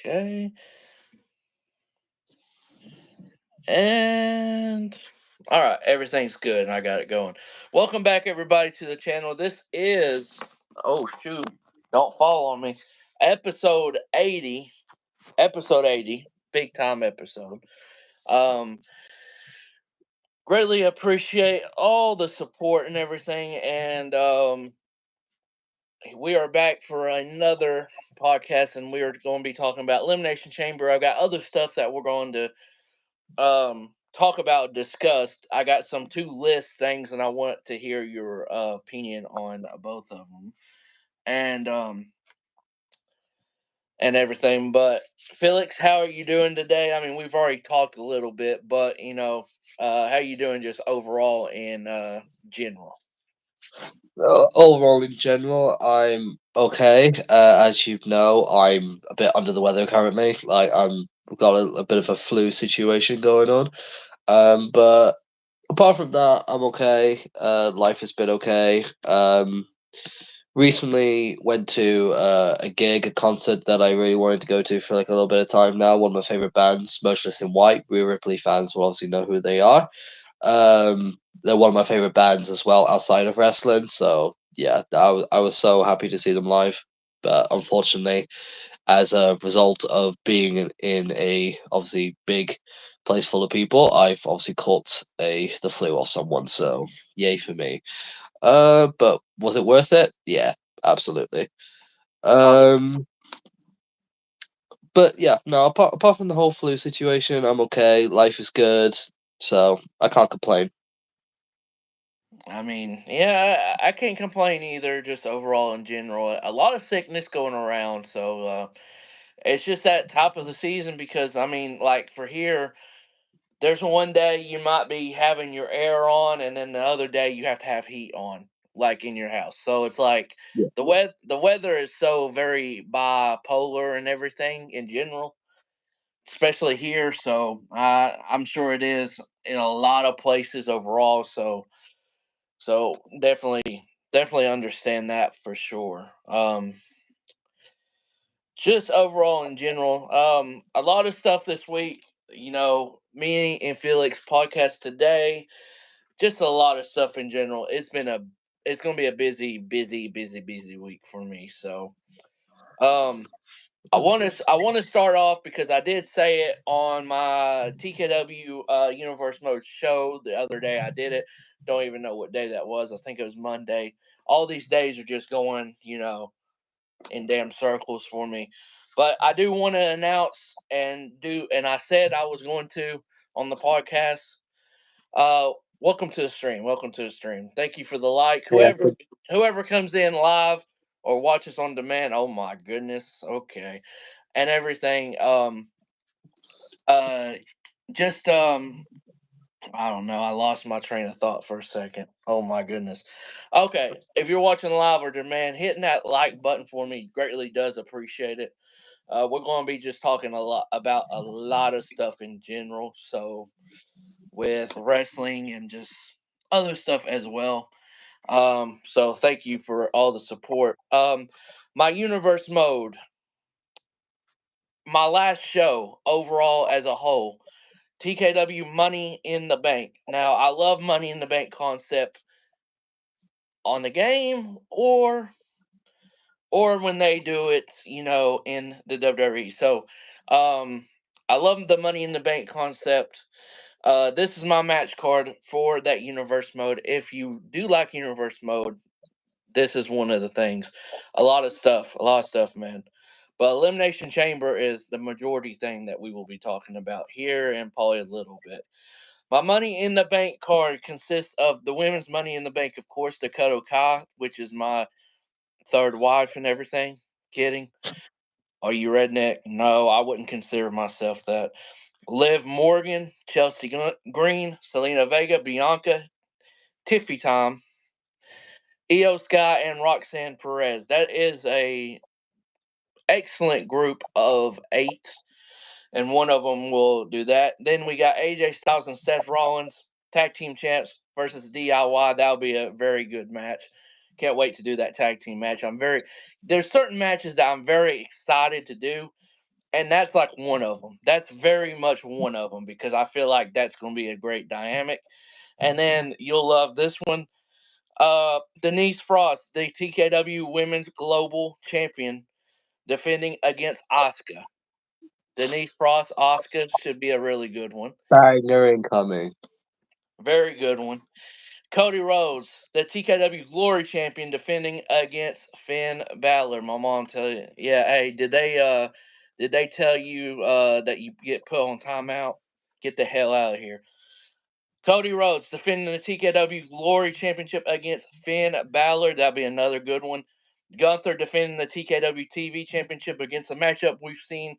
Okay. And all right, everything's good. And I got it going. Welcome back, everybody, to the channel. This is oh shoot, don't fall on me. Episode 80. Episode 80. Big time episode. Um, Greatly appreciate all the support and everything. And we are back for another podcast, and we are going to be talking about Elimination Chamber. I've got other stuff that we're going to talk about, discussed. I got some two list things, and I want to hear your opinion on both of them, and and everything. But Felix, how are you doing today? I mean, we've already talked a little bit, but how you doing just overall in general? Overall, in general, I'm okay. As you know, I'm a bit under the weather currently. I've got a bit of a flu situation going on. But apart from that, I'm okay. Life has been okay. Recently went to a gig, a concert that I really wanted to go to for like a little bit of time now. One of my favorite bands, Motionless in White. Rhea Ripley fans will obviously know who they are. They're one of my favorite bands as well outside of wrestling. So yeah, I was so happy to see them live. But unfortunately, as a result of being in a obviously big place full of people, I've obviously caught the flu off someone. So yay for me. But was it worth it? Yeah, absolutely. Uh, Um, but yeah, no. Apart from the whole flu situation, I'm okay. Life is good, so I can't complain. I mean, yeah, I can't complain either. Just overall in general, a lot of sickness going around. So it's just that type of the season because I mean, like for here, there's one day you might be having your air on, and then the other day you have to have heat on, like in your house. So it's like the weather is so very bipolar and everything in general, especially here. So I'm sure it is in a lot of places overall. So definitely understand that for sure. Just overall in general, a lot of stuff this week. Me and Felix podcast today. Just a lot of stuff in general. It's gonna be a busy week for me. So, um, I want to start off because I did say it on my TKW Universe Mode show the other day. I did it. Don't even know what day that was. I think it was Monday. All these days are just going, in damn circles for me. But I do want to announce and I said I was going to on the podcast. Uh, Welcome to the stream. Welcome to the stream. Thank you for the like. Yeah. Whoever comes in live or watches on demand. Oh my goodness. Okay, and everything. Uh, just I don't know. I lost my train of thought for a second. Oh my goodness. Okay, if you're watching live or demand, hitting that like button for me greatly does appreciate it. We're going to be just talking a lot about a lot of stuff in general. So with wrestling and just other stuff as well. So thank you for all the support. My universe mode, my last show overall as a whole, TKW Money in the Bank. Now I love Money in the Bank concept on the game or when they do it, in the WWE. So, um, I love the Money in the Bank concept. This is my match card for that universe mode. If you do like universe mode, this is one of the things. A lot of stuff, man. But Elimination Chamber is the majority thing that we will be talking about here and probably a little bit. My Money in the Bank card consists of the women's Money in the Bank, of course, Dakota Kai, which is my third wife and everything. Kidding. Are you redneck? No, I wouldn't consider myself that. Liv Morgan, Chelsea Green, Selena Vega, Bianca, Tiffy Time, Io Sky, and Roxanne Perez. That is a excellent group of 8, and one of them will do that. Then we got AJ Styles and Seth Rollins, tag team champs versus DIY. That'll be a very good match. Can't wait to do that tag team match. There's certain matches that I'm very excited to do. and that's like one of them. That's very much one of them because I feel like that's going to be a great dynamic. And then you'll love this one. Denise Frost, the TKW Women's Global Champion, defending against Asuka. Denise Frost, Asuka should be a really good one. Banger incoming. Very good one. Cody Rhodes, the TKW Glory Champion, defending against Finn Balor. My mom tell you, yeah. Hey, did they tell you that you get put on timeout? Get the hell out of here. Cody Rhodes defending the TKW Glory Championship against Finn Balor. That'll be another good one. Gunther defending the TKW TV Championship against a matchup we've seen,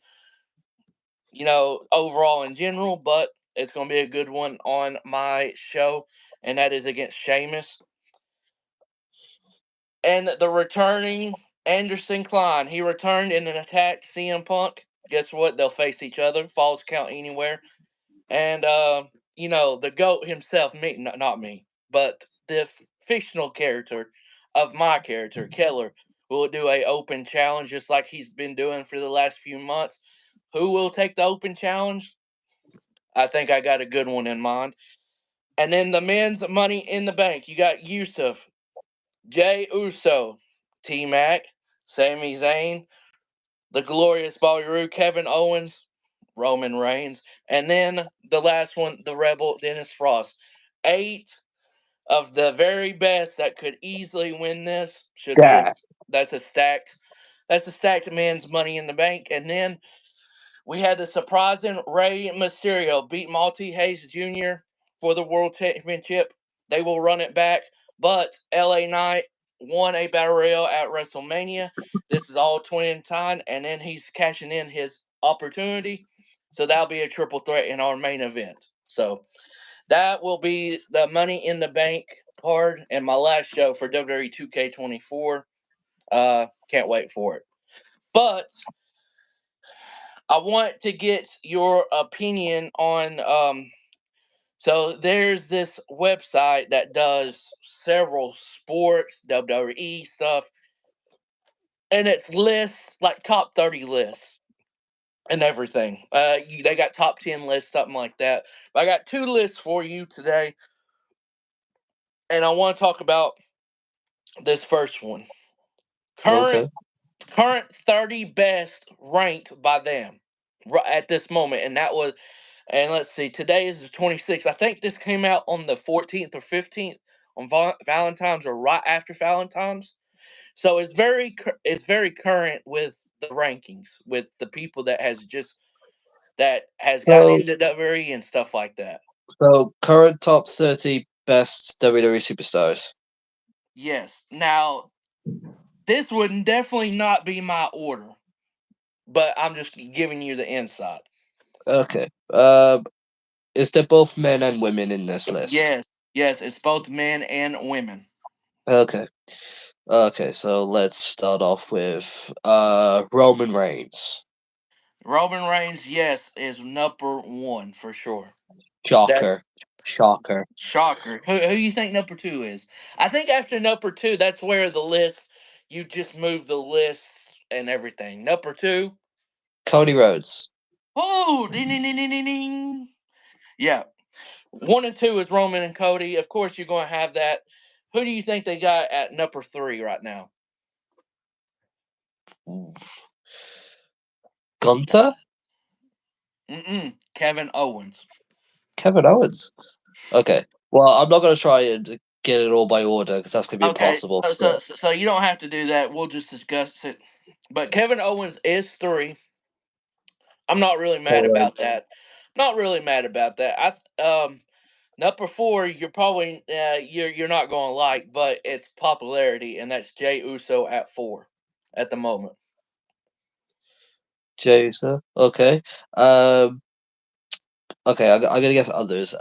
overall in general, but it's going to be a good one on my show, and that is against Sheamus. And the returning Anderson Klein, he returned in an attack CM Punk. Guess what? They'll face each other. Falls count anywhere. And the goat himself, me, not me, but the fictional character of my character, Keller, will do a open challenge just like he's been doing for the last few months. Who will take the open challenge? I think I got a good one in mind. And then the men's Money in the Bank, you got Yusuf, Jay Uso, T Mac, Sami Zayn, the Glorious Bobby Roode, Kevin Owens, Roman Reigns, and then the last one, the Rebel Dennis Frost. 8 of the very best that could easily win this should be a Yeah. that's a stacked that's a stacked men's Money in the Bank. And then we had the surprising Rey Mysterio beat Malty Hayes Jr. for the World Championship. They will run it back, but LA Knight won a Battle Royale at WrestleMania. This is all 20 and then he's cashing in his opportunity. So that'll be a triple threat in our main event. So that will be the Money in the Bank card and my last show for WWE 2K24. Can't wait for it. But I want to get your opinion on. So there's this website that does several sports, WWE stuff, and it's lists like top 30 lists and everything. They got top 10 lists, something like that. But I got 2 lists for you today, and I want to talk about this first one. Current Okay. current 30 best ranked by them at this moment, and that was. And let's see, today is the 26th. I think this came out on the 14th or 15th on Valentine's or right after Valentine's. So it's very current with the rankings with the people that has gotten So, into WWE and stuff like that. current top 30 best WWE superstars. Yes. Now this would definitely not be my order, but I'm just giving you the insight. Okay. Is there both men and women in this list? Yes, yes, it's both men and women. Okay. Okay, so let's start off with Roman Reigns. Roman Reigns, yes, is number one for sure. That Shocker. Shocker. shocker. Who you think number two is? I think after number two, that's where the list you just move the list and everything. Number two. Cody Rhodes. Oh, ding ding ding ding ding ding. Yeah. One and two is Roman and Cody. Of course you're gonna have that. Who do you think they got at number three right now? Gunther? Kevin Owens. Kevin Owens. Okay. Well, I'm not going to try and get it all by order because that's going to be Okay, impossible. so you don't have to do that. We'll just discuss it. But Kevin Owens is three. I'm not really mad But about that. Not really mad about that. Number four, you're probably you're not going to like, but it's popularity, and that's Jay Uso at 4 at the moment. Jason. Okay. Um. Okay. I'm gonna guess others.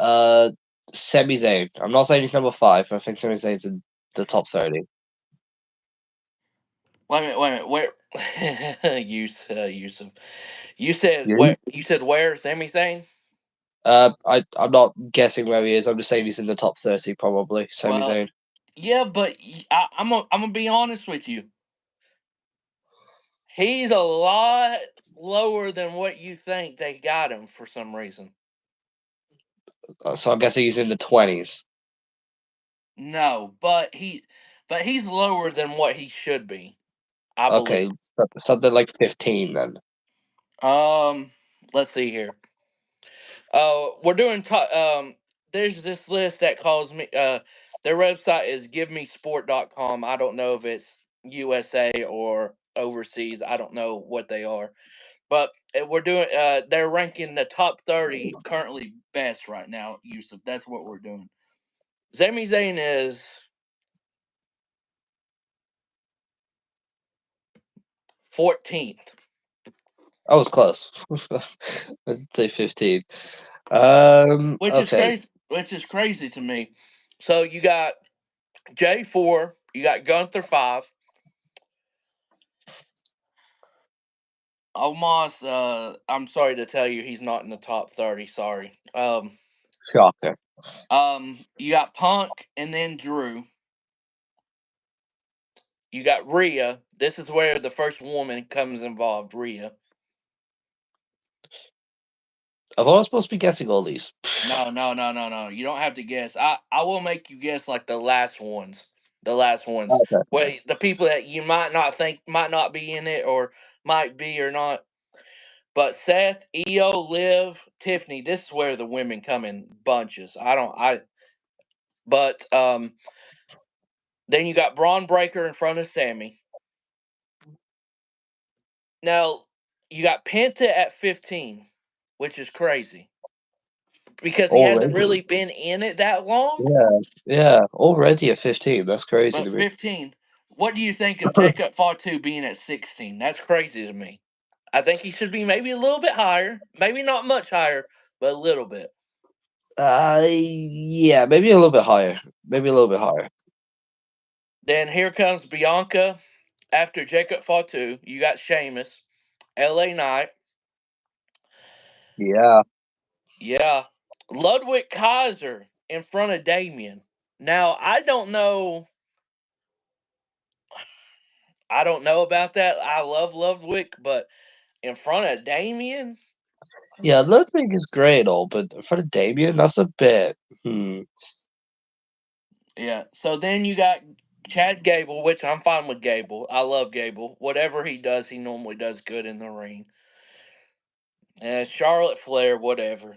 Sami Zayn. I'm not saying he's number five, but I think Sami Zayn's in the top 30. Wait a minute, wait a minute. Where Yusuf? You said You? where? You said where? Sami Zayn? I'm not guessing where he is. I'm just saying he's in the top 30, probably. Sami Well, Zayn. yeah, but I'm gonna be honest with you. He's a lot. lower than what you think they got him for some reason. So I'm guessing he's in the 20s. No, but he's lower than what he should be, I Okay, believe. something like 15 then. Um, let's see here. We're doing. There's this list that calls me. Their website is givemesport.com. I don't know if it's USA or overseas. I don't know what they are, but we're doing. They're ranking the top 30 currently best right now. Yusuf, that's what we're doing. Sami Zayn is 14th, I was close. Let's say 15. Okay. which is crazy to me. So you got J4, you got Gunther 5. Omos, I'm sorry to tell you, he's not in the top 30. Sorry. Shocker. You got Punk and then Drew. You got Rhea. This is where the first woman comes involved. Rhea. I thought I was supposed to be guessing all these. No, no, no, no, no. You don't have to guess. I will make you guess like the last ones. The last ones. Okay. Wait, the people that you might not think might not be in it or might be or not. But Seth, Io, Liv, Tiffany. This is where the women come in bunches. I don't. I. But then you got Braun Breaker in front of Sammy. Now you got Penta at 15, which is crazy because he hasn't Already. really been in it that long. Yeah. Yeah. Already at 15. That's crazy But to me. 15, what do you think of Jacob Fatu being at 16? That's crazy to me. I think he should be maybe a little bit higher, maybe not much higher, but a little bit. Yeah, maybe a little bit higher. Maybe a little bit higher. Then here comes Bianca after Jacob Fatu. You got Sheamus, LA Knight, Yeah. yeah, Ludwig Kaiser in front of Damien. Now I don't know about that. I love Ludwig, but in front of Damien, Yeah, Ludwig is great, all, but for the Damien, that's a bit. yeah. So then you got Chad Gable, which I'm fine with Gable. I love Gable. Whatever he does, he normally does good in the ring. And Charlotte Flair, whatever.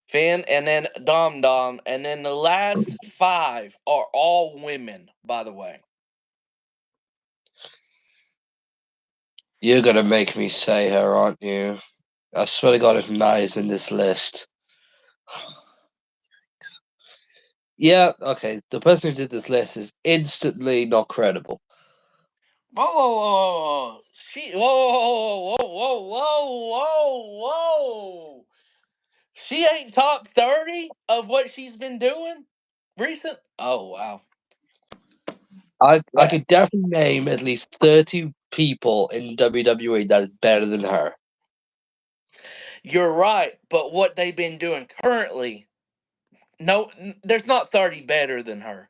Finn, and then Dom Dom, and then the last five are all women. By the way, You're gonna make me say her, aren't you? I swear to God, if Nai's in this list. Yeah, okay. The person who did this list is instantly not credible. whoa, whoa, whoa, whoa, she, whoa, whoa, whoa, whoa, whoa, whoa. She ain't top 30 of what she's been doing recent. Oh wow. I Yeah. could definitely name at least 30 people in WWE that is better than her. You're right, but what they've been doing currently, no, there's not 30 better than her.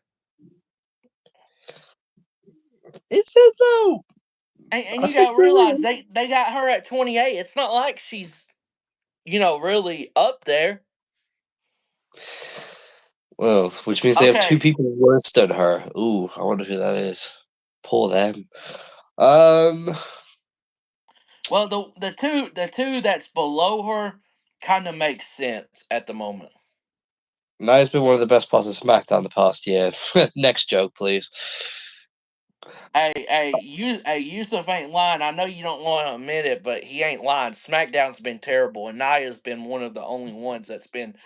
Is it though? And I you think got to there realize is. they got her at 28. It's not like she's, really up there. Well, which means they have two Okay. people worse than her. Ooh, I wonder who that is. Poor them. Um, Well, the two that's below her kind of makes sense at the moment. Nia's been one of the best parts of SmackDown the past year. Next joke, please. Hey, Yusuf ain't lying. I know you don't want to admit it, but he ain't lying. SmackDown's been terrible, and Naya's been one of the only ones that's been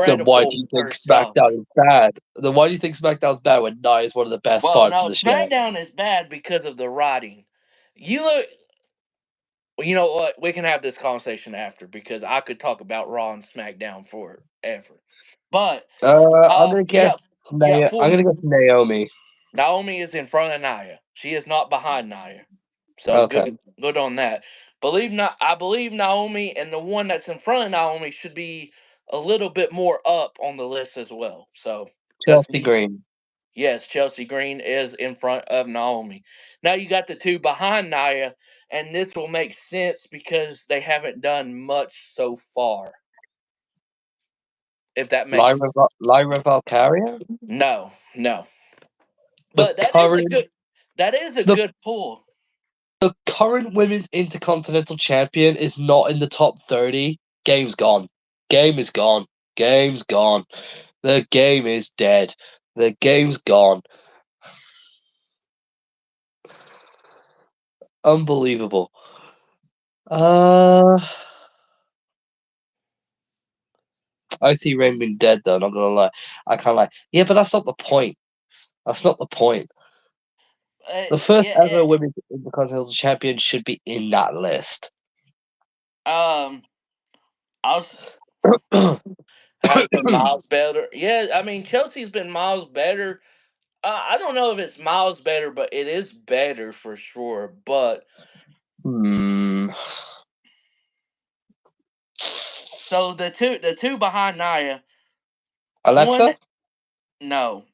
Then why do credible you with think her stuff. SmackDown is bad? Then why do you think SmackDown's bad when Nia is one of the best Well, parts of no, the show? SmackDown is bad because of the writing. You look. Well, you know what? We can have this conversation after because I could talk about Raw and SmackDown forever. But I'm gonna you guess got you got Nia. I'm four. gonna guess Naomi. Naomi is in front of Nia. She is not behind Nia. So Okay. good on that. I believe Naomi and the one that's in front of Naomi should be a little bit more up on the list as well. So that's Chelsea Green. Yes, Chelsea Green is in front of Naomi. Now you got the two behind Nia, and this will make sense because they haven't done much so far. If that makes Lyra Valkyria? no, no. The But current that is a the good pull. the current women's intercontinental champion is not in the top 30. Game's gone. Game is gone. Game's gone. The game is dead. The game's gone. Unbelievable. Uh, I see Rain dead though. Not gonna lie, I can't lie. Yeah, but that's not the point. That's not the point. The first Yeah, ever women's intercontinental champion should be in that list. I was has been miles better. Yeah, I mean Chelsea's been miles better. I don't know if it's miles better, but it is better for sure. But Hmm. so the two behind Nia, one Alexa? no,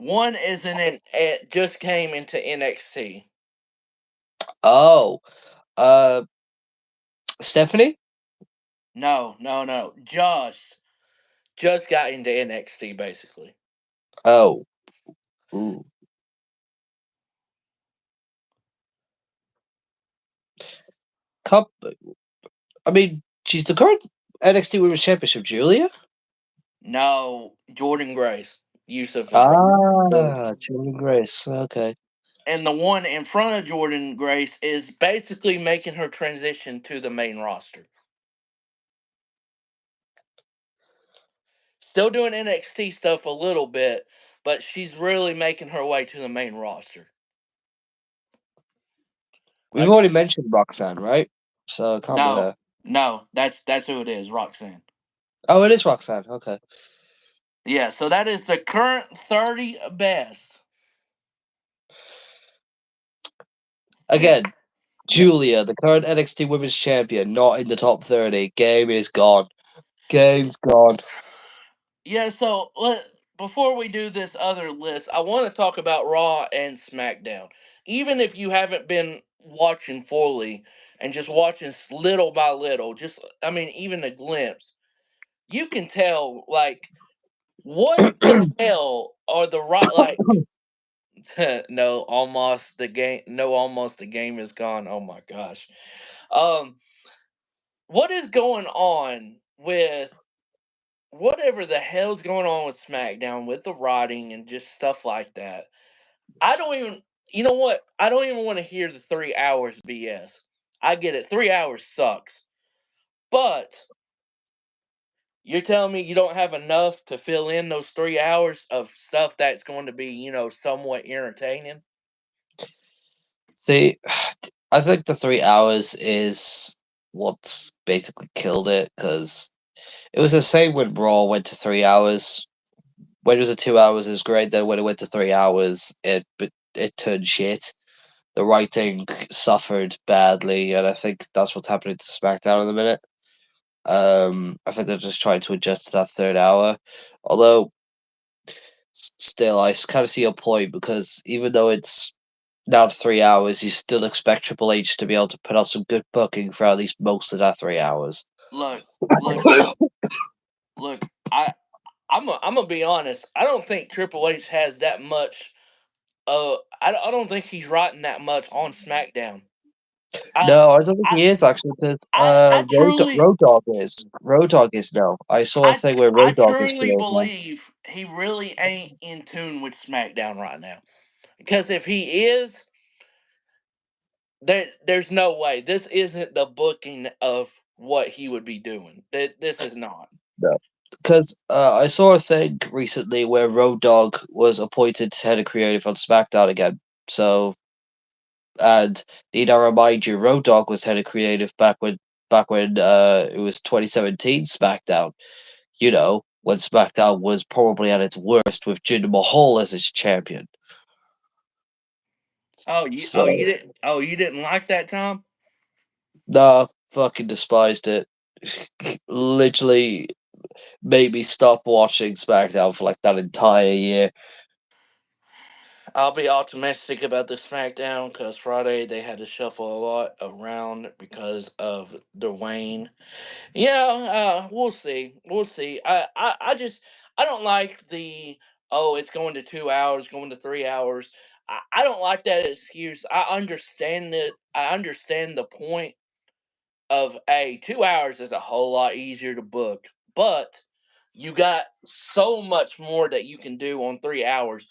one is in it just came into NXT. Oh, uh, Stephanie? No, just got into NXT basically. Oh, ooh. Cup. I mean, she's the current NXT Women's Championship, Julia. No, Jordan Grace. Yusuf is right. Ah, Julia Grace. Okay. And the one in front of Jordan Grace is basically making her transition to the main roster. Still doing NXT stuff a little bit, but she's really making her way to the main roster. We've already mentioned Roxanne, right? So it can't be No, her. no, that's who it is, Roxanne. Oh, it is Roxanne. Okay. Yeah, so that is the current 30 best. Yeah, Again, yeah, Julia, the current NXT Women's Champion, not in the top 30. Game is gone. Game's gone. yeah. So before we do this other list, I want to talk about Raw and SmackDown. Even if you haven't been watching fully and just watching little by little, just I mean, even a glimpse, you can tell like what the hell are the right like no almost the game no almost the game is gone. Oh my gosh. Um what is going on with whatever the hell's going on with SmackDown with the writing and just stuff like that? I don't even you know what? I don't even want to hear the 3 hours BS. I get it. 3 hours sucks. But you're telling me you don't have enough to fill in those 3 hours of stuff that's going to be, somewhat entertaining? See, I think the 3 hours is what's basically killed it because it was the same when Raw went to 3 hours. When it was at 2 hours, it was great. Then when it went to 3 hours, it turned shit. The writing suffered badly, and I think that's what's happening to SmackDown in a minute. I think they're just trying to adjust to that third hour. Although, still, I kind of see your point because even though it's now to 3 hours, you still expect Triple H to be able to put out some good booking for at least most of that 3 hours. Look, look, look. I'm gonna be honest. I don't think Triple H has that much. I don't think he's writing that much on SmackDown. I No, I don't think I he is actually because I truly Road Dogg is. Road Dogg is no. I saw a thing where I Road Dogg is truly good now. believe he really ain't in tune with SmackDown right now. Because if he is, there's no way this isn't the booking of what he would be doing. This is not. No. Because I saw a thing recently where Road Dogg was appointed head of creative on SmackDown again. So, and need I remind you, Road Dogg was head of creative back when it was 2017 SmackDown. You know, when SmackDown was probably at its worst with Jinder Mahal as its champion. So, You didn't like that, Tom? nah, fucking despised it. Literally made me stop watching SmackDown for like that entire year. I'll be optimistic about the SmackDown because Friday they had to shuffle a lot around because of Dwayne. Yeah, we'll see. We'll see. I just I don't like the it's going to 2 hours, going to 3 hours. I don't like that excuse. I understand it. I understand the point of 2 hours is a whole lot easier to book, but you got so much more that you can do on 3 hours.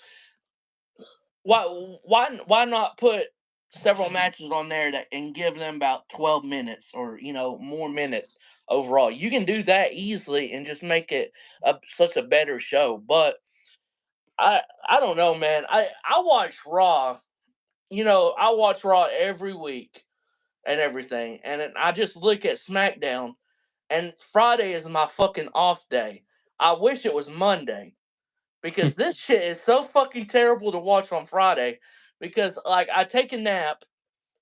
Why not put several matches on there that and give them about 12 minutes or more minutes overall? You can do that easily and just make it such a better show. But I don't know, man. I watch Raw. I watch Raw every week and everything, and then I just look at SmackDown. And Friday is my fucking off day. I wish it was Monday because this shit is so fucking terrible to watch on Friday because like I take a nap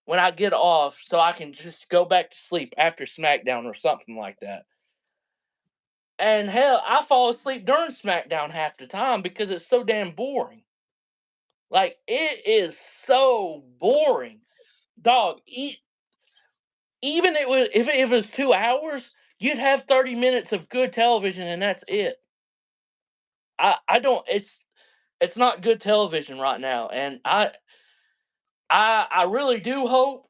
when I get off so I can just go back to sleep after SmackDown or something like that. And hell, I fall asleep during SmackDown half the time because it's so damn boring. Like it is so boring. Dog, even if it was 2 hours, you'd have 30 minutes of good television and that's it. I don't it's not good television right now and I really do hope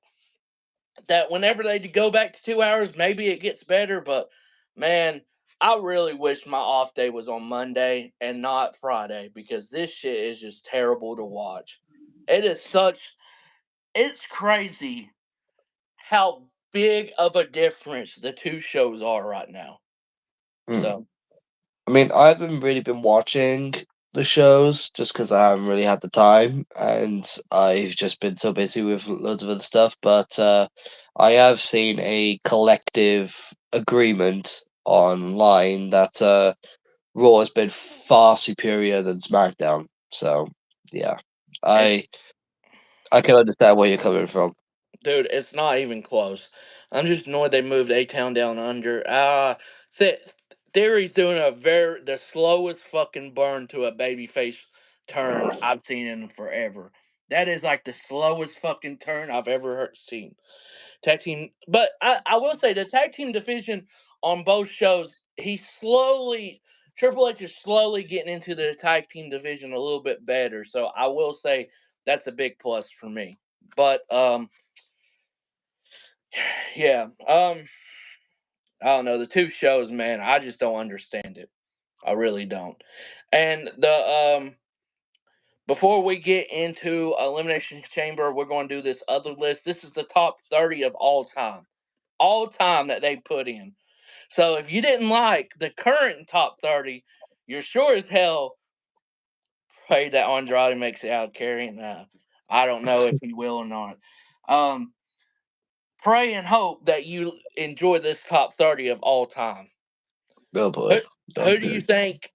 that whenever they go back to 2 hours, maybe it gets better. But man, I really wish my off day was on Monday and not Friday because this shit is just terrible to watch. It is it's crazy how big of a difference the two shows are right now. Hmm. So I mean, I haven't really been watching the shows just because I haven't really had the time, and I've just been so busy with loads of other stuff. But I have seen a collective agreement online that Raw has been far superior than SmackDown. So yeah, I it's I can understand where you're coming from. dude, it's not even close. I'm just annoyed they moved A Town down under. Th- Theory's doing the slowest fucking burn to a babyface turn I've seen in forever. That is like the slowest fucking turn I've ever seen. Tag team, but I will say the tag team division on both shows, Triple H is slowly getting into the tag team division a little bit better. So I will say that's a big plus for me. But yeah. I don't know. The two shows, man, I just don't understand it. I really don't. And the before we get into Elimination Chamber, we're going to do this other list. This is the top 30 of all time. All time that they put in. So if you didn't like the current top 30, you're sure as hell pray that Andrade makes it out carrying. I don't know if he will or not. Um, Pray and hope that you enjoy this top 30 of all time. Oh Who, boy, oh who do you boy. think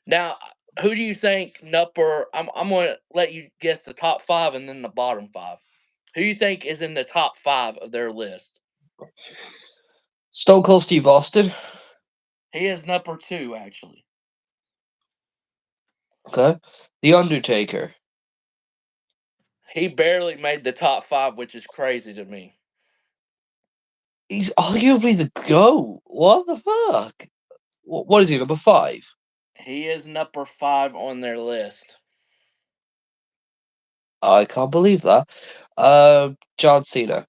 now? Who do you think Nupper? I'm gonna let you guess the top five and then the bottom five. Who do you think is in the top five of their list? Stone Cold Steve Austin. He is number two, actually. Okay, The Undertaker. He barely made the top five, which is crazy to me. He's arguably the GOAT. What the fuck? What is he, number 5? He is number five on their list. I can't believe that. John Cena,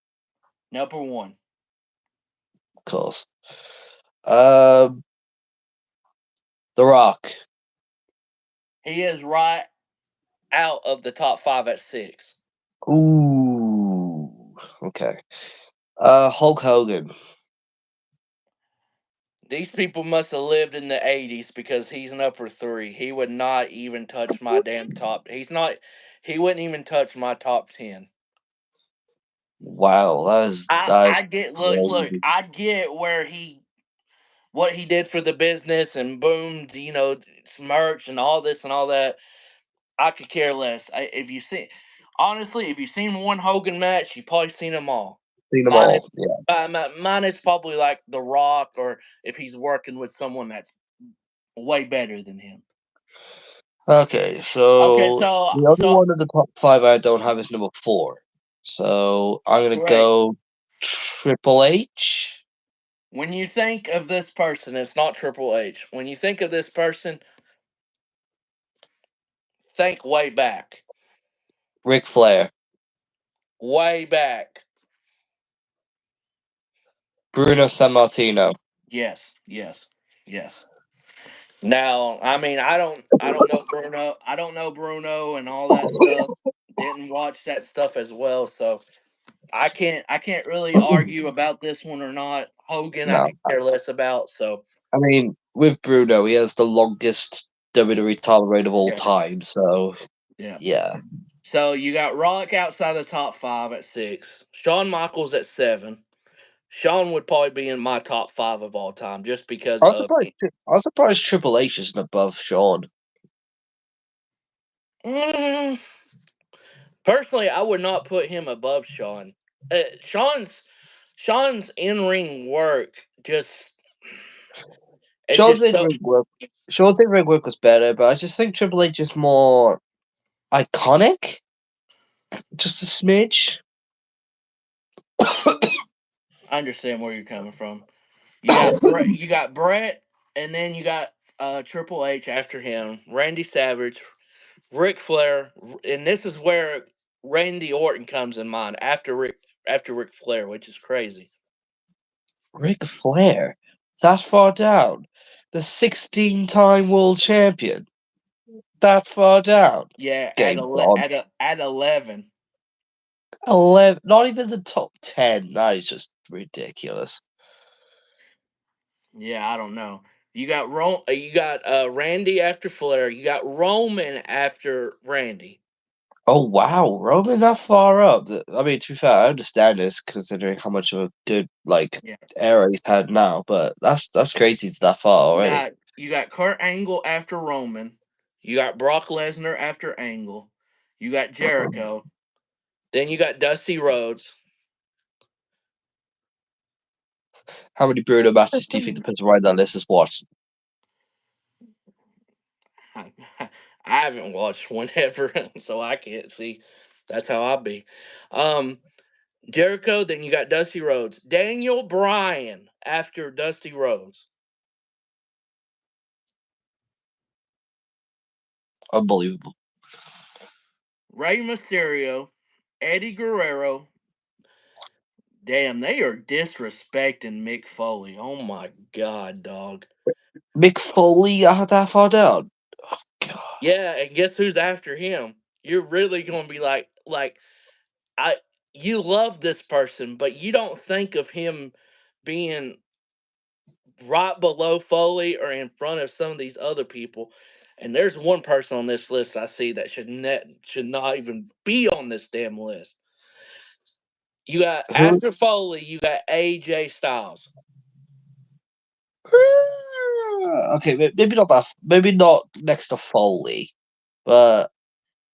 Number one. of course. Um, The Rock. He is right out of the top five at six. Ooh, okay. Hulk Hogan. These people must have lived in the 80s because he's number three. He would not even touch my damn top. He wouldn't even touch my top 10. Wow, that I is get, look, crazy. I get what he did for the business and boomed, merch and all this and all that. I could care less. Honestly, if you've seen one Hogan match, you've probably seen them all. Seen them Minus, all. Yeah. minus probably like The Rock, or if he's working with someone that's way better than him. Okay, Okay, so so the only so one in the top five I don't have is number four. So I'm gonna great. go Triple H, When you think of this person, it's not Triple H. When you think of this person, think way back. Ric Flair, Way back. Bruno Sammartino. Yes, yes, yes. Now, I mean, I don't know Bruno. I don't know Bruno and all that stuff. Didn't watch that stuff as well, so I can't really argue about this one or not. Hogan, I No, could care less about. So I mean with Bruno, he has the longest WWE title reign of all yeah, time. So yeah. yeah, So you got Rock outside the top five at six. Shawn Michaels at seven. Shawn would probably be in my top five of all time just because of. I was surprised Triple H isn't above Shawn. Mm, personally, I would not put him above Shawn. Sean's in ring work just it's Shawn's just in so ring work. Shawn's in ring work was better, but I just think Triple H is more iconic. Just a smidge. I understand where you're coming from. You got Brett, and then you got Triple H after him, Randy Savage, Ric Flair, and this is where Randy Orton comes in mind after Ric Flair, which is crazy. Ric Flair, that far down. The 16-time world champion, that far down. Yeah, Game on. at 11. 11, not even the top 10. That is just ridiculous. Yeah, I don't know. You got Randy after Flair. You got Roman after Randy. Oh, wow. Roman that far up. I mean, to be fair, I understand this considering how much of a good, like, Yeah. era he's had now, but that's crazy it's that far already. You got Kurt Angle after Roman. You got Brock Lesnar after Angle. You got Jericho. Then you got Dusty Rhodes. How many Bruno matches do you think the person writing that list has watched? I, I haven't watched one ever, so I can't see. That's how I be. Um, Jericho. Then you got Dusty Rhodes. Daniel Bryan after Dusty Rhodes. Unbelievable. Rey Mysterio. Eddie Guerrero. Damn, they are disrespecting Mick Foley. Oh my god, dog. Mick Foley that far down. Oh, God. Yeah, and guess who's after him? You're really gonna be like I you love this person, but you don't think of him being right below Foley or in front of some of these other people. And there's one person on this list I see that should not even be on this damn list. You got Who? after Foley, you got AJ Styles. Okay, maybe not that. Maybe not next to Foley, but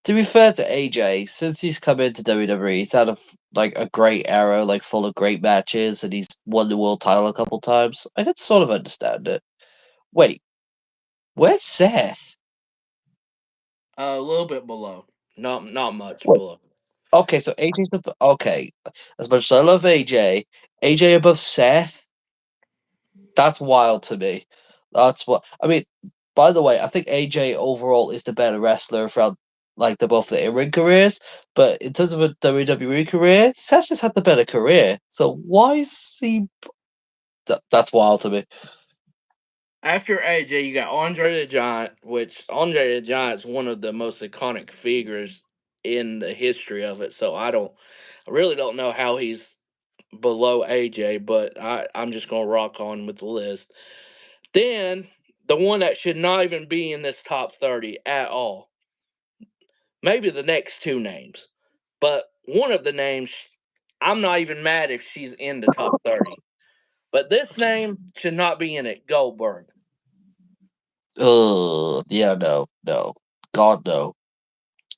to be fair to AJ, since he's come into WWE, he's had like a great era, like full of great matches, and he's won the world title a couple times. I can sort of understand it. Wait, where's Seth? A little bit below. Not much Wait, below. okay, so AJ's okay. As much as I love AJ above Seth. That's wild to me. That's what I mean. By the way, I think AJ overall is the better wrestler throughout like the both the in-ring careers. But in terms of a WWE career, Seth has had the better career. So why is he? That's wild to me. After AJ, you got Andre the Giant, which Andre the Giant is one of the most iconic figures in the history of it. So I really don't know how he's below AJ, but I'm just gonna rock on with the list. Then the one that should not even be in this top 30 at all, maybe the next two names, but one of the names, I'm not even mad if she's in the top 30. But this name should not be in it. Goldberg. Yeah, no, no, God, no.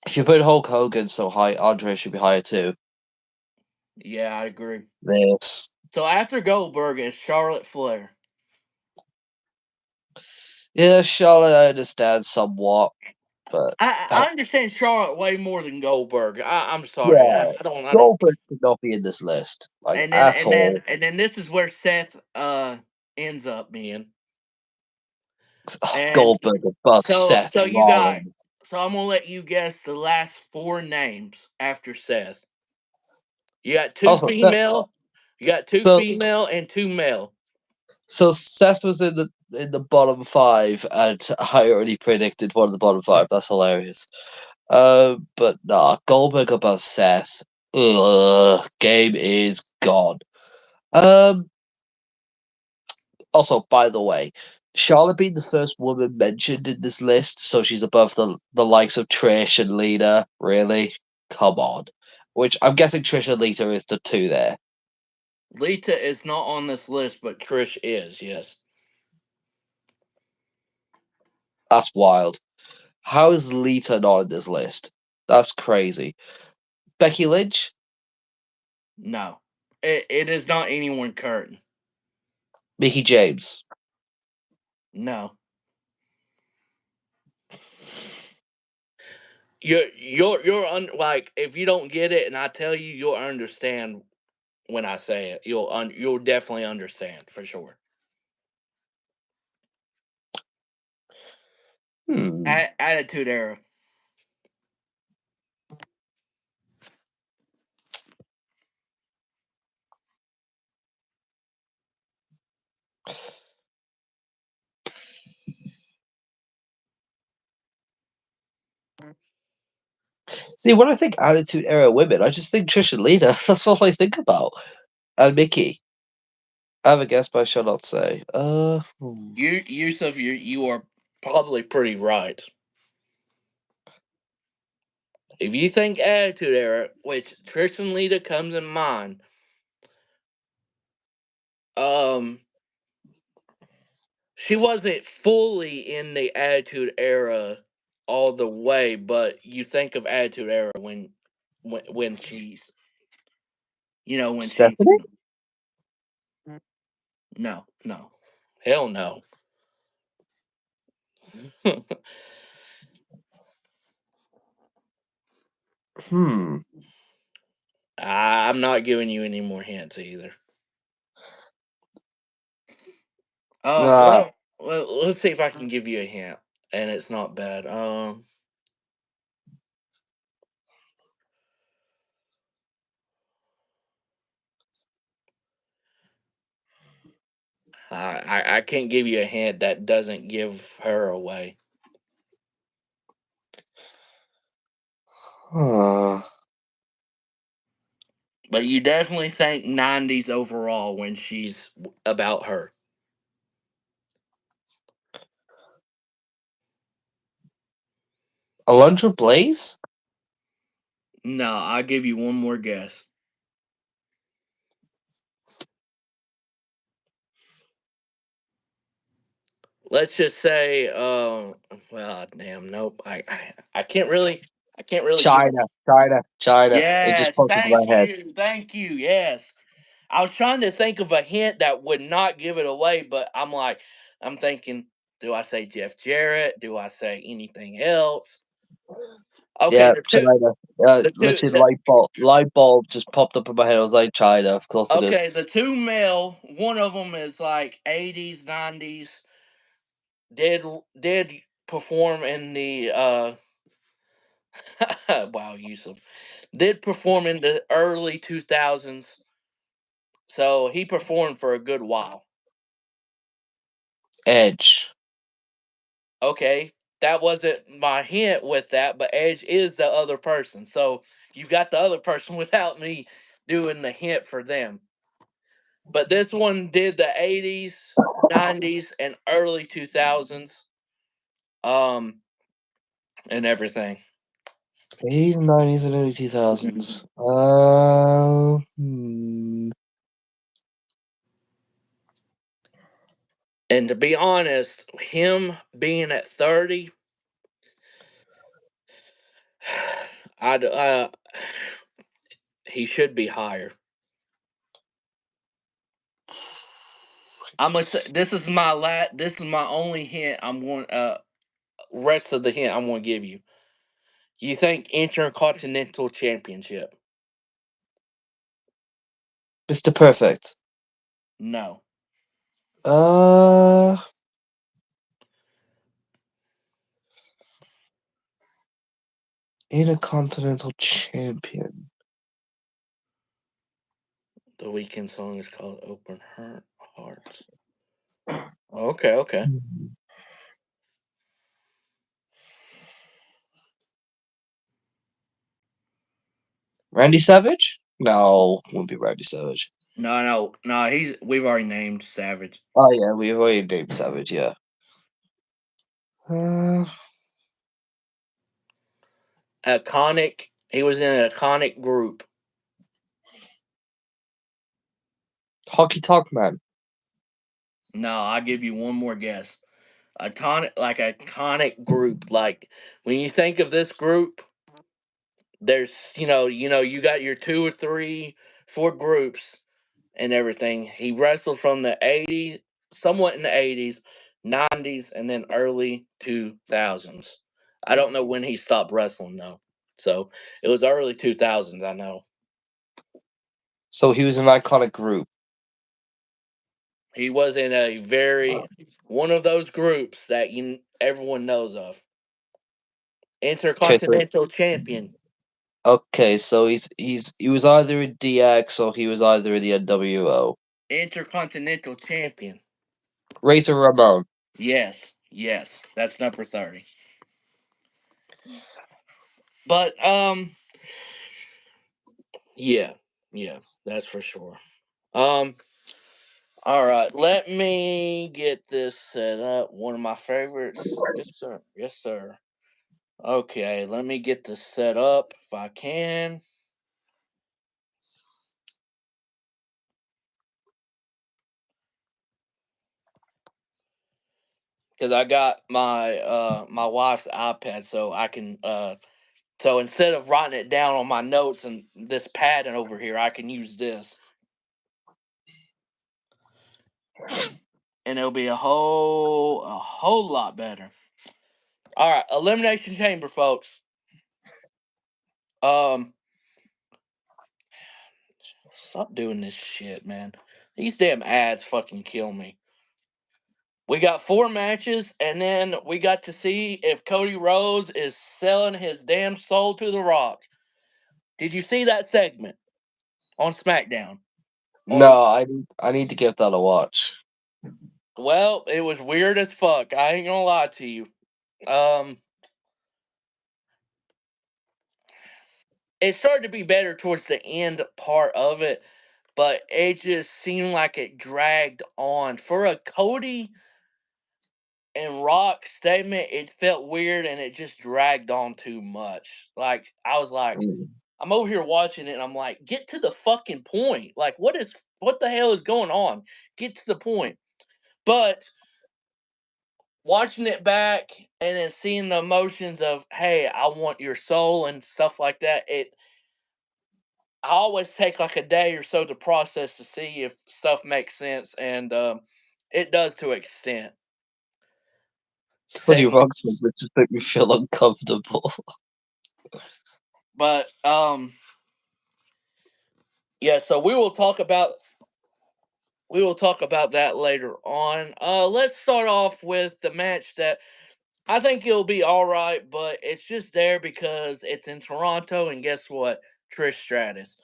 If you put Hulk Hogan so high, Andre should be higher too. Yeah, I agree. This, So after Goldberg is Charlotte Flair. yeah, Charlotte, I understand somewhat. but I understand Charlotte way more than Goldberg. I'm sorry. yeah, I don't. Goldberg should not be in this list, like And then at all. this is where Seth ends up being. And Goldberg above Seth so you got Rollins. so I'm gonna let you guess the last four names after Seth. You got two Also, female. You got two so female and two male. so Seth was in the bottom five, and I already predicted one of the bottom five. That's hilarious. But nah, Goldberg above Seth. Ugh, game is gone. Um, Also, by the way, Charlotte being the first woman mentioned in this list, so she's above the likes of Trish and Lita. Really? Come on. Which I'm guessing Trish and Lita is the two there. Lita is not on this list, but Trish is. Yes. That's wild. How is Lita not in this list? That's crazy. Becky Lynch? No. It is not anyone current. Mickey James? No. Like if you don't get it and I tell you, you'll understand when I say it. You'll definitely understand for sure. Hmm. Attitude Era. See, when I think Attitude Era women, I just think Trish and Lita. That's all I think about. And Mickey. I have a guess, but I shall not say. Yusuf, you are probably pretty right. If you think Attitude Era, which Tristan Lita comes in mind, um, she wasn't fully in the Attitude Era all the way, but you think of Attitude Era when she's when she's Stephanie? no, no, hell no. Hmm. I'm not giving you any more hints either. Nah. Let's see if I can give you a hint, and it's not bad. I can't give you a hint that doesn't give her away. Huh. But you definitely think 90s overall when she's about her. Alundra Blaze? No, I'll give you one more guess. Let's just say, well, damn, nope. I can't really give. China. It just Yes, popped into my head. thank you. Yes, I was trying to think of a hint that would not give it away, but I'm thinking, do I say Jeff Jarrett? Do I say anything else? Okay, Yeah, China. the two, Literally light bulb just popped up in my head. I was like, China. Of course it is. okay, the two male. One of them is like 80s, 90s. Did did perform in the wow, Yusuf did perform in the early 2000s. So he performed for a good while. Edge. Okay, that wasn't my hint with that, but Edge is the other person. So you got the other person without me doing the hint for them. But this one did the 80s, 90s, and early 2000s, um, and everything. 80s, 90s, and early 2000s. And to be honest, him being at 30, I'd he should be higher. I'm gonna say this is my only hint. I'm going. rest of the hint I'm going to give you. You think Intercontinental Championship? Mr. Perfect. No. Uh, Intercontinental Champion. The weekend song is called Open Hearts. Okay, okay. Randy Savage? No, won't be Randy Savage. No. We've already named Savage. Oh yeah, we've already named Savage. Yeah. Uh, Iconic. He was in an iconic group. Hockey Talk Man. No, I'll give you one more guess. Iconic group. Like when you think of this group, there's you got your two or three, four groups and everything. He wrestled from the '80s, somewhat in the '80s, '90s, and then early 2000s. I don't know when he stopped wrestling though. So it was early 2000s. I know So he was an iconic group. he was in a very one of those groups that everyone knows of. Okay, so Intercontinental Champion, so he was either in DX or he was either in the NWO. Intercontinental Champion. Razor Ramon. Yes, that's number 30. But yeah, yeah, that's for sure. Um, all right, let me get this set up. One of my favorites. Yes, sir. Yes, sir. Okay, let me get this set up if I can. Because I got my wife's iPad, so I can so instead of writing it down on my notes and this pad and over here, I can use this, and it'll be a whole lot better. All right, Elimination Chamber, folks. Um, Stop doing this shit, man. These damn ads fucking kill me. We got 4 matches, and then we got to see if Cody Rhodes is selling his damn soul to The Rock. Did you see that segment on SmackDown? Or No, I need to give that a watch. well, it was weird as fuck. I ain't gonna lie to you. Um, it started to be better towards the end part of it, but it just seemed like it dragged on for a Cody and Rock statement. It felt weird and it just dragged on too much. Like I was like, Mm. I'm over here watching it and I'm like, get to the fucking point. Like what the hell is going on? Get to the point. But watching it back and then seeing the emotions of, hey, I want your soul and stuff like that, I always take like a day or so to process to see if stuff makes sense, and it does to an extent. Cody Segment, Rhodes would just make me feel uncomfortable. but yeah. So we will talk about that later on. Let's start off with the match that I think it'll be all right, but it's just there because it's in Toronto, and guess what? Trish Stratus,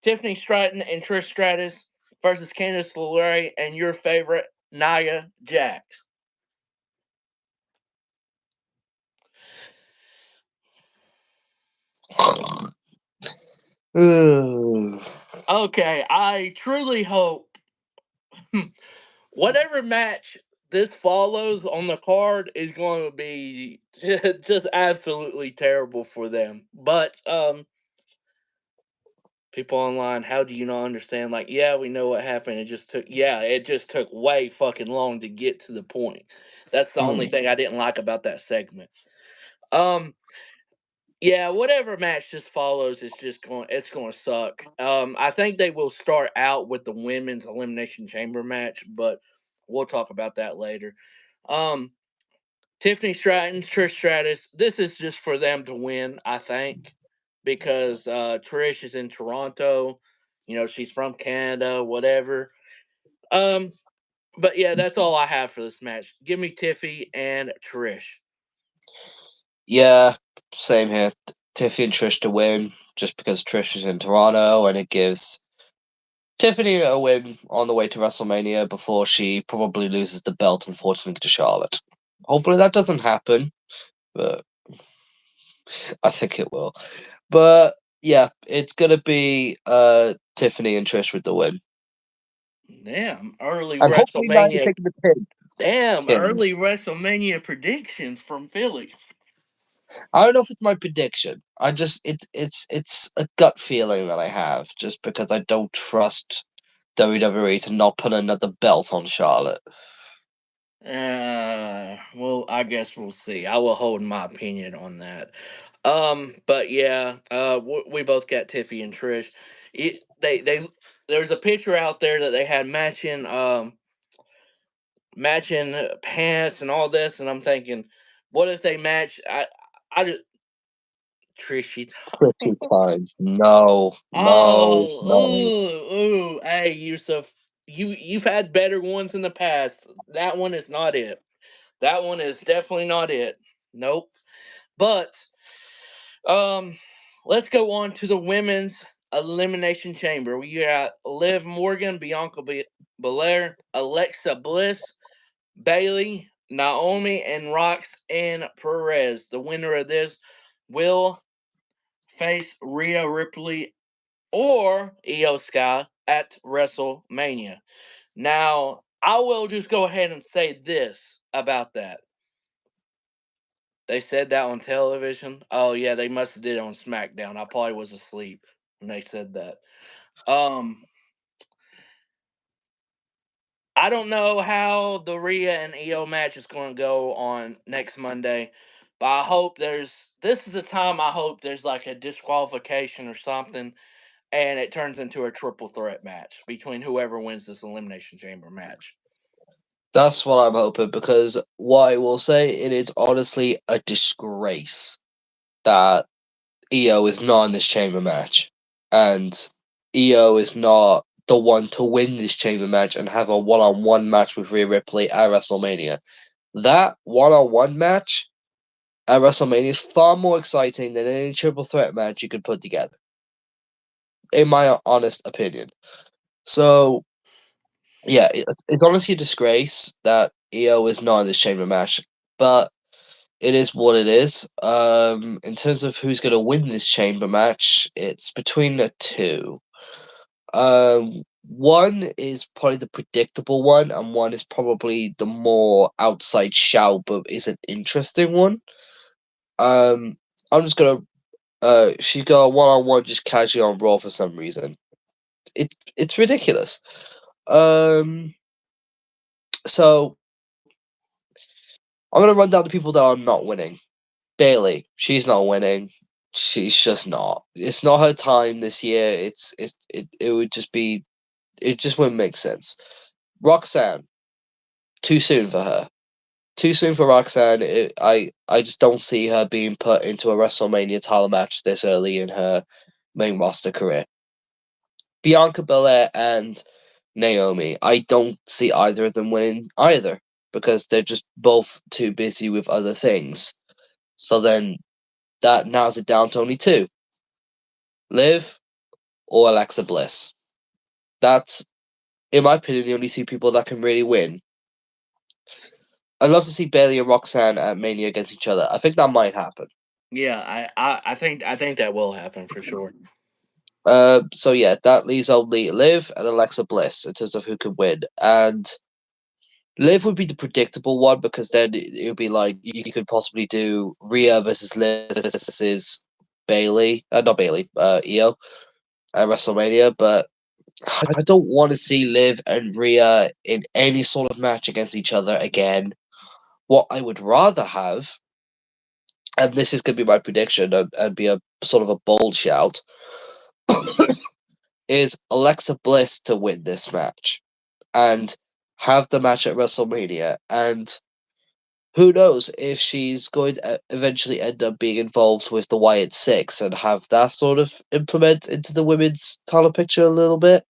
Tiffany Stratton, and Trish Stratus versus Candice LeRae and your favorite Nia Jax. Ugh. Okay, I truly hope whatever match this follows on the card is going to be just absolutely terrible for them. But people online, how do you not understand? Like, yeah, we know what happened. It just took way fucking long to get to the point. That's the only Mm. thing I didn't like about that segment. Um, yeah, whatever match just follows is it's going to suck. I think they will start out with the women's elimination chamber match, but we'll talk about that later. Um, Tiffany Stratton, Trish Stratus. This is just for them to win, I think, because Trish is in Toronto. You know, she's from Canada, whatever. Um, but yeah, that's all I have for this match. Give me Tiffy and Trish. Yeah, same here. Tiffany and Trish to win, just because Trish is in Toronto, and it gives Tiffany a win on the way to WrestleMania before she probably loses the belt, unfortunately, to Charlotte. Hopefully that doesn't happen, but I think it will. But yeah, it's gonna be Tiffany and Trish with the win. Damn, early And hopefully Nia WrestleMania. taking the pin. Damn, Pin. early WrestleMania predictions from Felix. I don't know if it's my prediction. I just it's a gut feeling that I have, just because I don't trust WWE to not put another belt on Charlotte. Well, I guess we'll see. I will hold my opinion on that. But yeah, we both got Tiffy and Trish. They there's a picture out there that they had matching pants and all this, and I'm thinking, what if they match? I just Trishy. Pretty time. No, no, Oh, no. hey, Yusuf, you've had better ones in the past. That one is not it. That one is definitely not it. Nope. But um, let's go on to the women's elimination chamber. We got Liv Morgan, Bianca Belair, Alexa Bliss, Bailey, Naomi, and Roxanne Perez. The winner of this will face Rhea Ripley or Io Sky at WrestleMania. Now, I will just go ahead and say this about that. They said that on television. Oh yeah, they must have did it on SmackDown. I probably was asleep when they said that. Um, I don't know how the Rhea and Io match is going to go on next Monday, but I hope there's. This is the time I hope there's like a disqualification or something, and it turns into a triple threat match between whoever wins this elimination chamber match. That's what I'm hoping, because what I will say, it is honestly a disgrace that EO is not in this chamber match, and EO is not the one to win this chamber match and have a one-on-one match with Rhea Ripley at WrestleMania. That one-on-one match at WrestleMania is far more exciting than any triple threat match you could put together, in my honest opinion. So yeah, it's honestly a disgrace that EO is not in this chamber match, but it is what it is. In terms of who's going to win this chamber match, it's between the two. One is probably the predictable one, and one is probably the more outside shout, but is an interesting one. Um, I'm just gonna. She got a one-on-one just casually on Raw for some reason. It's ridiculous. Um, so I'm gonna run down the people that are not winning. Bailey, she's not winning. She's just not. It's not her time this year. It would just be. It just wouldn't make sense. Roxanne, too soon for her. Too soon for Roxanne. I just don't see her being put into a WrestleMania title match this early in her main roster career. Bianca Belair and Naomi, I don't see either of them winning either, because they're just both too busy with other things. So then that narrows it down to only two: Liv or Alexa Bliss. That's, in my opinion, the only two people that can really win. I'd love to see Bailey and Roxanne at Mania against each other. I think that might happen. Yeah, I think that will happen for sure. So yeah, that leaves only Liv and Alexa Bliss in terms of who can win. And Liv would be the predictable one, because then it would be like you could possibly do Rhea versus Liv versus Bailey, not Bailey, Io at WrestleMania. But I don't want to see Liv and Rhea in any sort of match against each other again. What I would rather have, and this is going to be my prediction and be a sort of a bold shout, is Alexa Bliss to win this match and have the match at WrestleMania, and who knows if she's going to eventually end up being involved with the Wyatt Six and have that sort of implement into the women's talent picture a little bit.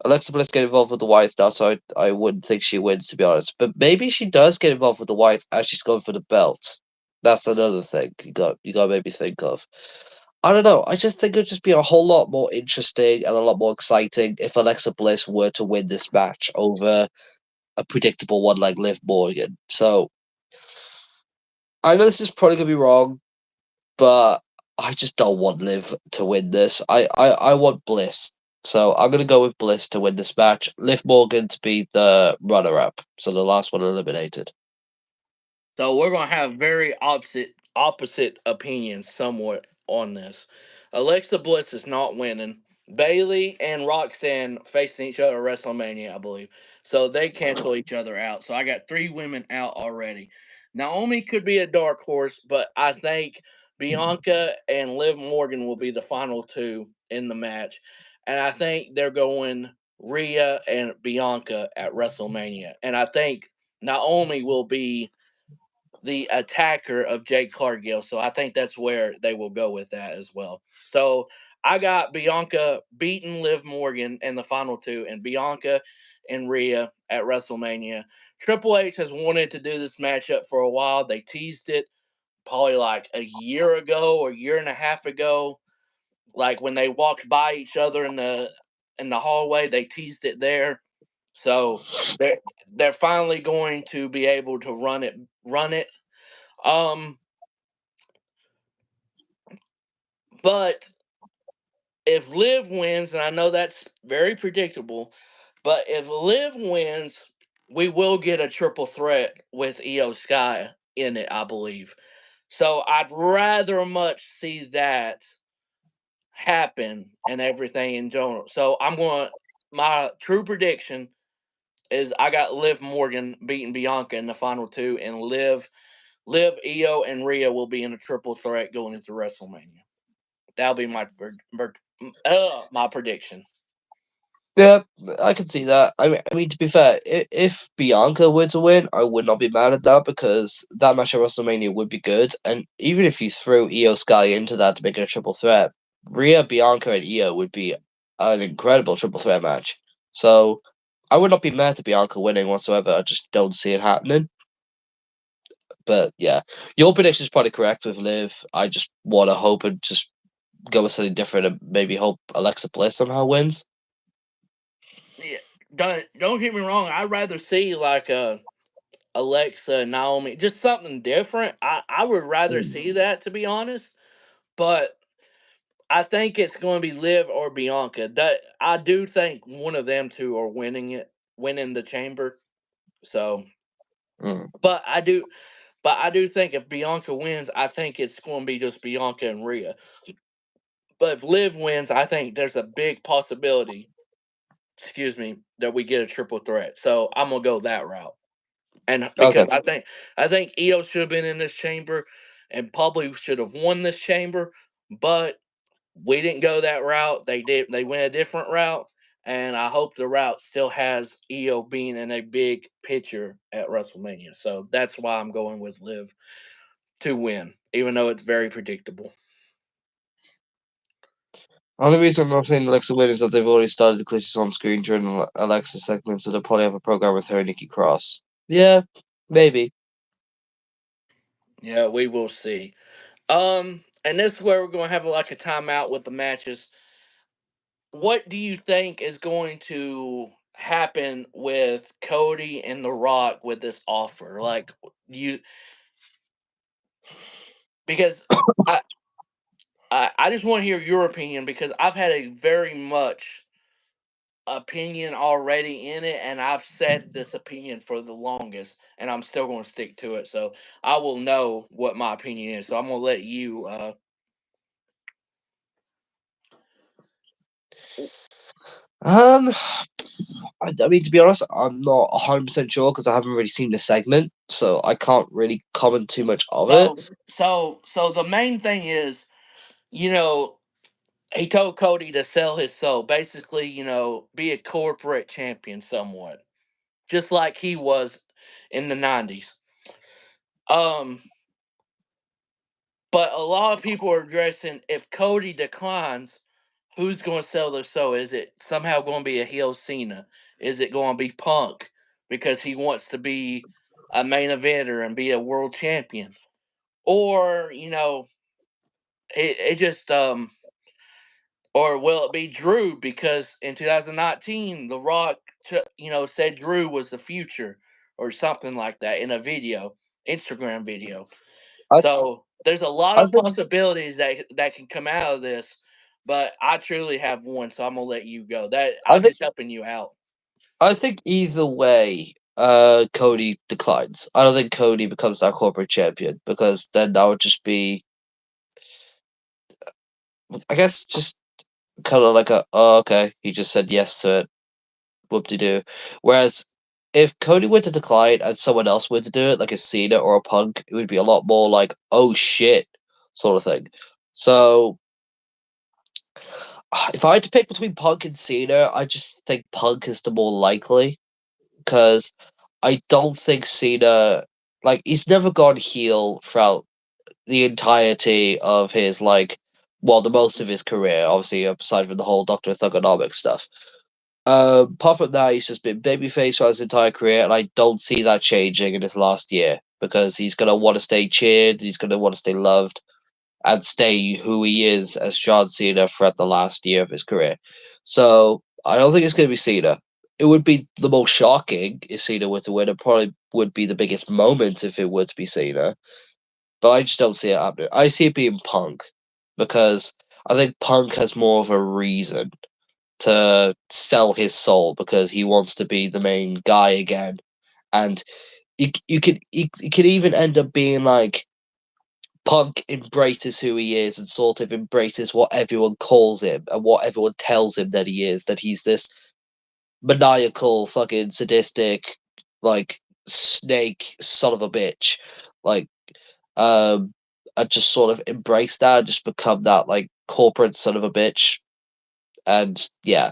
Alexa Bliss get involved with the Wyatts now, so I wouldn't think she wins, to be honest. But maybe she does get involved with the Wyatts as she's going for the belt. That's another thing you got to maybe think of. I don't know. I just think it'd just be a whole lot more interesting and a lot more exciting if Alexa Bliss were to win this match over a predictable one like Liv Morgan. So I know this is probably gonna be wrong, but I just don't want Liv to win this. I want Bliss. So I'm gonna go with Bliss to win this match. Liv Morgan to be the runner up. So the last one eliminated. So we're gonna have very opposite opinions somewhat on this. Alexa Bliss is not winning. Bailey and Roxanne facing each other at WrestleMania, I believe. So they cancel each other out. So I got three women out already. Naomi could be a dark horse, but I think Bianca and Liv Morgan will be the final two in the match. And I think they're going Rhea and Bianca at WrestleMania. And I think Naomi will be the attacker of Jade Cargill. So I think that's where they will go with that as well. So I got Bianca beating Liv Morgan in the final two, and Bianca and Rhea at WrestleMania. Triple H has wanted to do this matchup for a while. They teased it probably like a year ago or a year and a half ago. Like when they walked by each other in the hallway, they teased it there. So they're finally going to be able to run it. Um, but if Liv wins, and I know that's very predictable, but if Liv wins, we will get a triple threat with Io Sky in it, I believe. So I'd rather much see that happen and everything in general. So I'm going. My true prediction is I got Liv Morgan beating Bianca in the final two, and Liv, Io, and Rhea will be in a triple threat going into WrestleMania. That'll be my prediction. Yeah, I can see that. I mean, to be fair, if Bianca were to win, I would not be mad at that because that match at WrestleMania would be good. And even if you threw Io Sky into that to make it a triple threat, Rhea, Bianca, and Io would be an incredible triple threat match. So I would not be mad at Bianca winning whatsoever. I just don't see it happening. But yeah, your prediction is probably correct with Liv. I just want to hope and just go with something different and maybe hope Alexa Bliss somehow wins. Yeah, don't get me wrong. I'd rather see like a Alexa, Naomi, just something different. I would rather see that, to be honest. But I think it's going to be Liv or Bianca. That I do think one of them two are winning the chamber. So, Mm. but I do think if Bianca wins, I think it's going to be just Bianca and Rhea. But if Liv wins, I think there's a big possibility, excuse me, that we get a triple threat. So I'm gonna go that route. And Okay. because I think Io should have been in this chamber and probably should have won this chamber, but we didn't go that route. They went a different route, and I hope the route still has Io being in a big picture at WrestleMania. So that's why I'm going with Liv to win, even though it's very predictable. Only reason I'm not saying Alexa win is that they've already started the glitches on screen during Alexa's segment, so they'll probably have a program with her and Nikki Cross. Yeah, maybe. Yeah, we will see. And this is where we're gonna have like a timeout with the matches. What do you think is going to happen with Cody and The Rock with this offer? Like, you because I I just want to hear your opinion because I've had a very much opinion already in it, and I've said this opinion for the longest, and I'm still going to stick to it. So I will know what my opinion is. So I'm going to let you. Um, I mean, to be honest, I'm not 100% sure because I haven't really seen the segment, so I can't really comment too much of it. So the main thing is, you know, he told Cody to sell his soul, basically, be a corporate champion somewhat, just like he was. in the 90s. Um, but a lot of people are addressing if Cody declines, who's going to sell their soul? Is it somehow going to be a heel Cena? Is it going to be Punk because he wants to be a main eventer and be a world champion? Or, it just or will it be Drew because in 2019 The Rock said Drew was the future or something like that in a video, Instagram video. I So there's a lot I of think possibilities that can come out of this, but I truly have one, so I'm gonna let you go. That I I'm think just helping you out. I think either way, Cody declines. I don't think Cody becomes that corporate champion because then that would just be, I guess, just kind of like oh, okay, he just said yes to it, whoop de doo. Whereas if Cody were to decline and someone else were to do it, like a Cena or a Punk, it would be a lot more like, oh shit, sort of thing. So if I had to pick between Punk and Cena, I just think Punk is the more likely because I don't think Cena, like, he's never gone heel throughout the entirety of his, like, well, the most of his career, obviously, aside from the whole Dr. Thugonomics stuff. Apart from that, he's just been babyface for his entire career, and I don't see that changing in his last year because he's going to want to stay cheered, he's going to want to stay loved, and stay who he is as John Cena throughout the last year of his career. So I don't think it's going to be Cena. It would be the most shocking if Cena were to win. It probably would be the biggest moment if it were to be Cena. But I just don't see it happening. I see it being Punk because I think Punk has more of a reason to sell his soul because he wants to be the main guy again. And it could even end up being like Punk embraces who he is and sort of embraces what everyone calls him and what everyone tells him that he is, that he's this maniacal, fucking sadistic, like snake son of a bitch. Like, I just sort of embrace that, just become that like corporate son of a bitch. And yeah,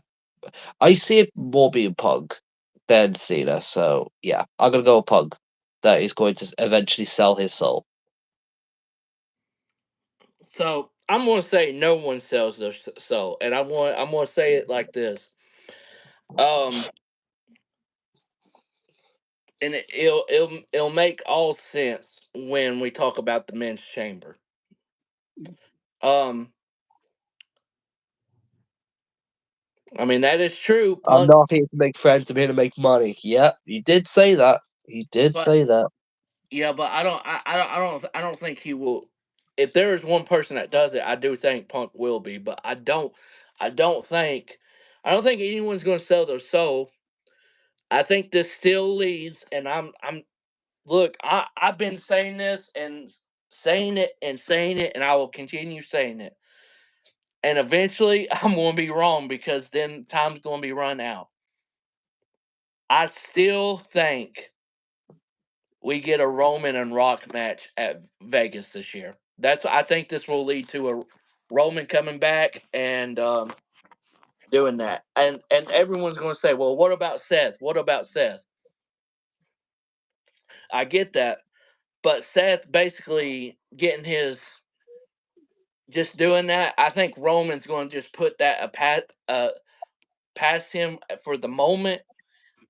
I see it more being Punk than Cena. So yeah, I'm gonna go with Punk. That is going to eventually sell his soul. So I'm gonna say no one sells their soul, and I'm gonna say it like this. Um, and it'll make all sense when we talk about the men's chamber. Um, I mean that is true. I'm Punk, not here to make friends. I'm here to make money. Yeah, he did say that. He did but say that. yeah, but I don't think he will. If there is one person that does it, I do think Punk will be. But I don't think, I don't think anyone's going to sell their soul. I think this still leads, and I'm look. I've been saying this and saying it and saying it, and I will continue saying it. And eventually, I'm going to be wrong because then time's going to be run out. I still think we get a Roman and Rock match at Vegas this year. I think this will lead to a Roman coming back and doing that. And everyone's going to say, "Well, what about Seth? What about Seth?" I get that, but Seth basically getting his just doing that. I think Roman's going to just put that past him for the moment,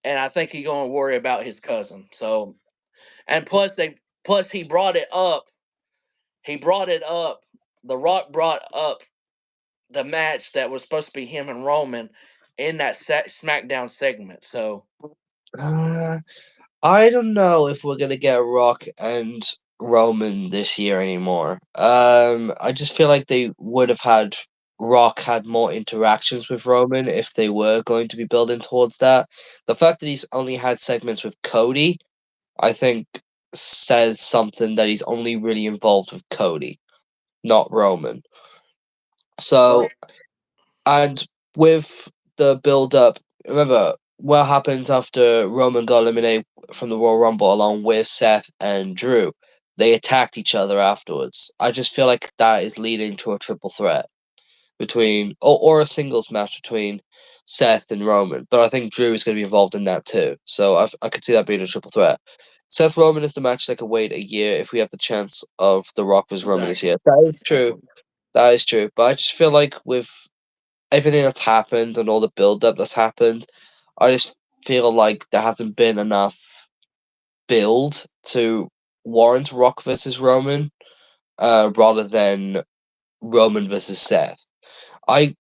and I think he's going to worry about his cousin. So, and plus he brought it up. He brought it up. The Rock brought up the match that was supposed to be him and Roman in that SmackDown segment. So Uh, I don't know if we're gonna get Rock and Roman this year anymore. I just feel like they would have had Rock had more interactions with Roman if they were going to be building towards that. The fact that he's only had segments with Cody, I think, says something that he's only really involved with Cody, not Roman. well, So, and with the build up, remember what happened after Roman got eliminated from the Royal Rumble along with Seth and Drew? They attacked each other afterwards. I just feel like that is leading to a triple threat between, or a singles match between Seth and Roman, but I think Drew is going to be involved in that too. So I could see that being a triple threat. Seth Roman is the match that could wait a year if we have the chance of The Rock versus Roman this Exactly. year. That is true. Exactly. That is true. But I just feel like with everything that's happened and all the build up that's happened, I just feel like there hasn't been enough build to warrant Rock versus Roman, rather than Roman versus Seth.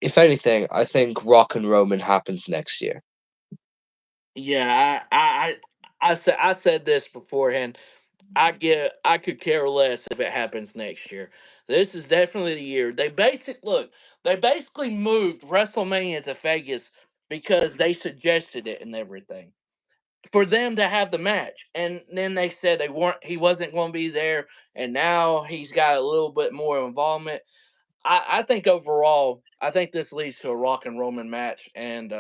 If anything, I think Rock and Roman happens next year. Yeah, I said this beforehand. I could care less if it happens next year. This is definitely the year. They basically moved WrestleMania to Vegas because they suggested it and everything for them to have the match. And then they said he wasn't going to be there, and now he's got a little bit more involvement. I think overall, I think this leads to a Rock and Roman match, and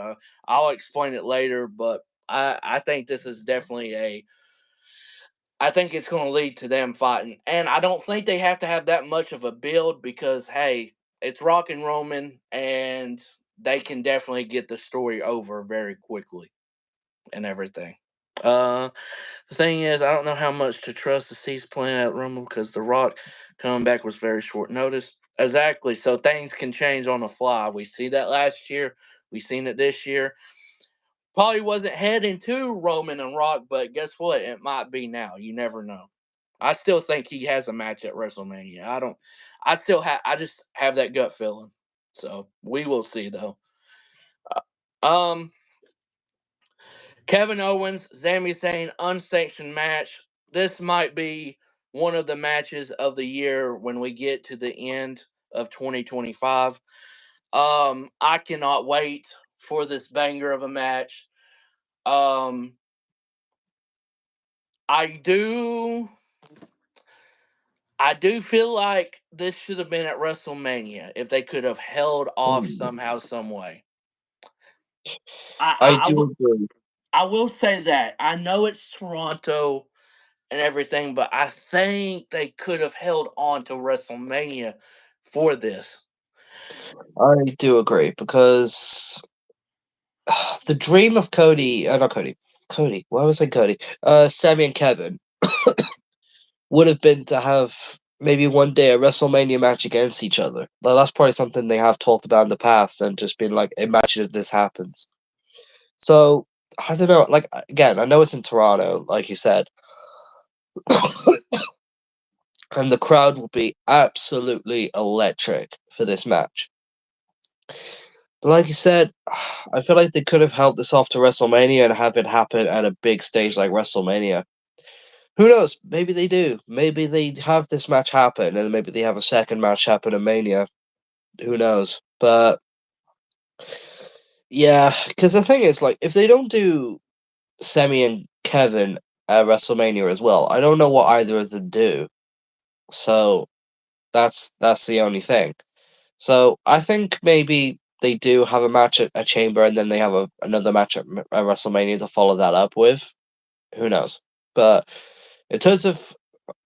I'll explain it later. But I think this is definitely a. I think it's going to lead to them fighting, and I don't think they have to have that much of a build because hey, it's Rock and Roman, and they can definitely get the story over very quickly and everything. Uh, the thing is, I don't know how much to trust the C's playing at Rumble because The Rock coming back was very short notice. Exactly. So things can change on the fly. We see that last year. We seen it this year. Probably wasn't heading to Roman and Rock, but guess what? It might be now. You never know. I still think he has a match at WrestleMania. I don't. I still have. I just have that gut feeling. So we will see though. Um, Kevin Owens, Sami Zayn, unsanctioned match. This might be one of the matches of the year when we get to the end of 2025. I cannot wait for this banger of a match. Um, I do, I do feel like this should have been at WrestleMania if they could have held off Hmm. somehow, some way. I I do agree. I will say that I know it's Toronto and everything, but I think they could have held on to WrestleMania for this. I do agree because the dream of Cody, not Cody, Cody. Why was I Cody? Sammy and Kevin would have been to have maybe one day a WrestleMania match against each other. Like that's probably something they have talked about in the past and just been like, imagine if this happens. So I don't know. Like again, I know it's in Toronto, like you said, and the crowd will be absolutely electric for this match. But like you said, I feel like they could have held this off to WrestleMania and have it happen at a big stage like WrestleMania. Who knows? Maybe they do. Maybe they have this match happen, and maybe they have a second match happen at Mania. Who knows? But yeah, because the thing is, like, if they don't do Semi and Kevin at WrestleMania as well, I don't know what either of them do. So that's the only thing. So I think maybe they do have a match at a Chamber, and then they have another match at WrestleMania to follow that up with. Who knows? But in terms of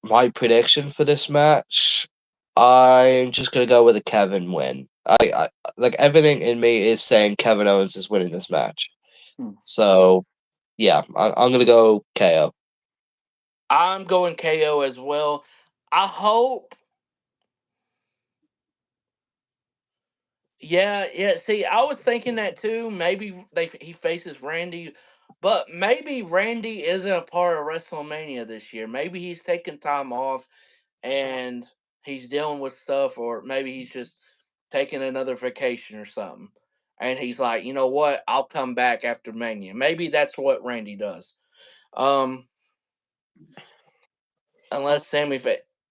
my prediction for this match, I'm just gonna go with a Kevin win. I like everything in me is saying Kevin Owens is winning this match. Hmm. So yeah, I'm gonna go KO. I'm going KO as well. I hope. Yeah, yeah. See, I was thinking that too. Maybe he faces Randy, but maybe Randy isn't a part of WrestleMania this year. Maybe he's taking time off and he's dealing with stuff, or maybe he's just taking another vacation or something. And he's like, you know what? I'll come back after Mania. Maybe that's what Randy does. Um, unless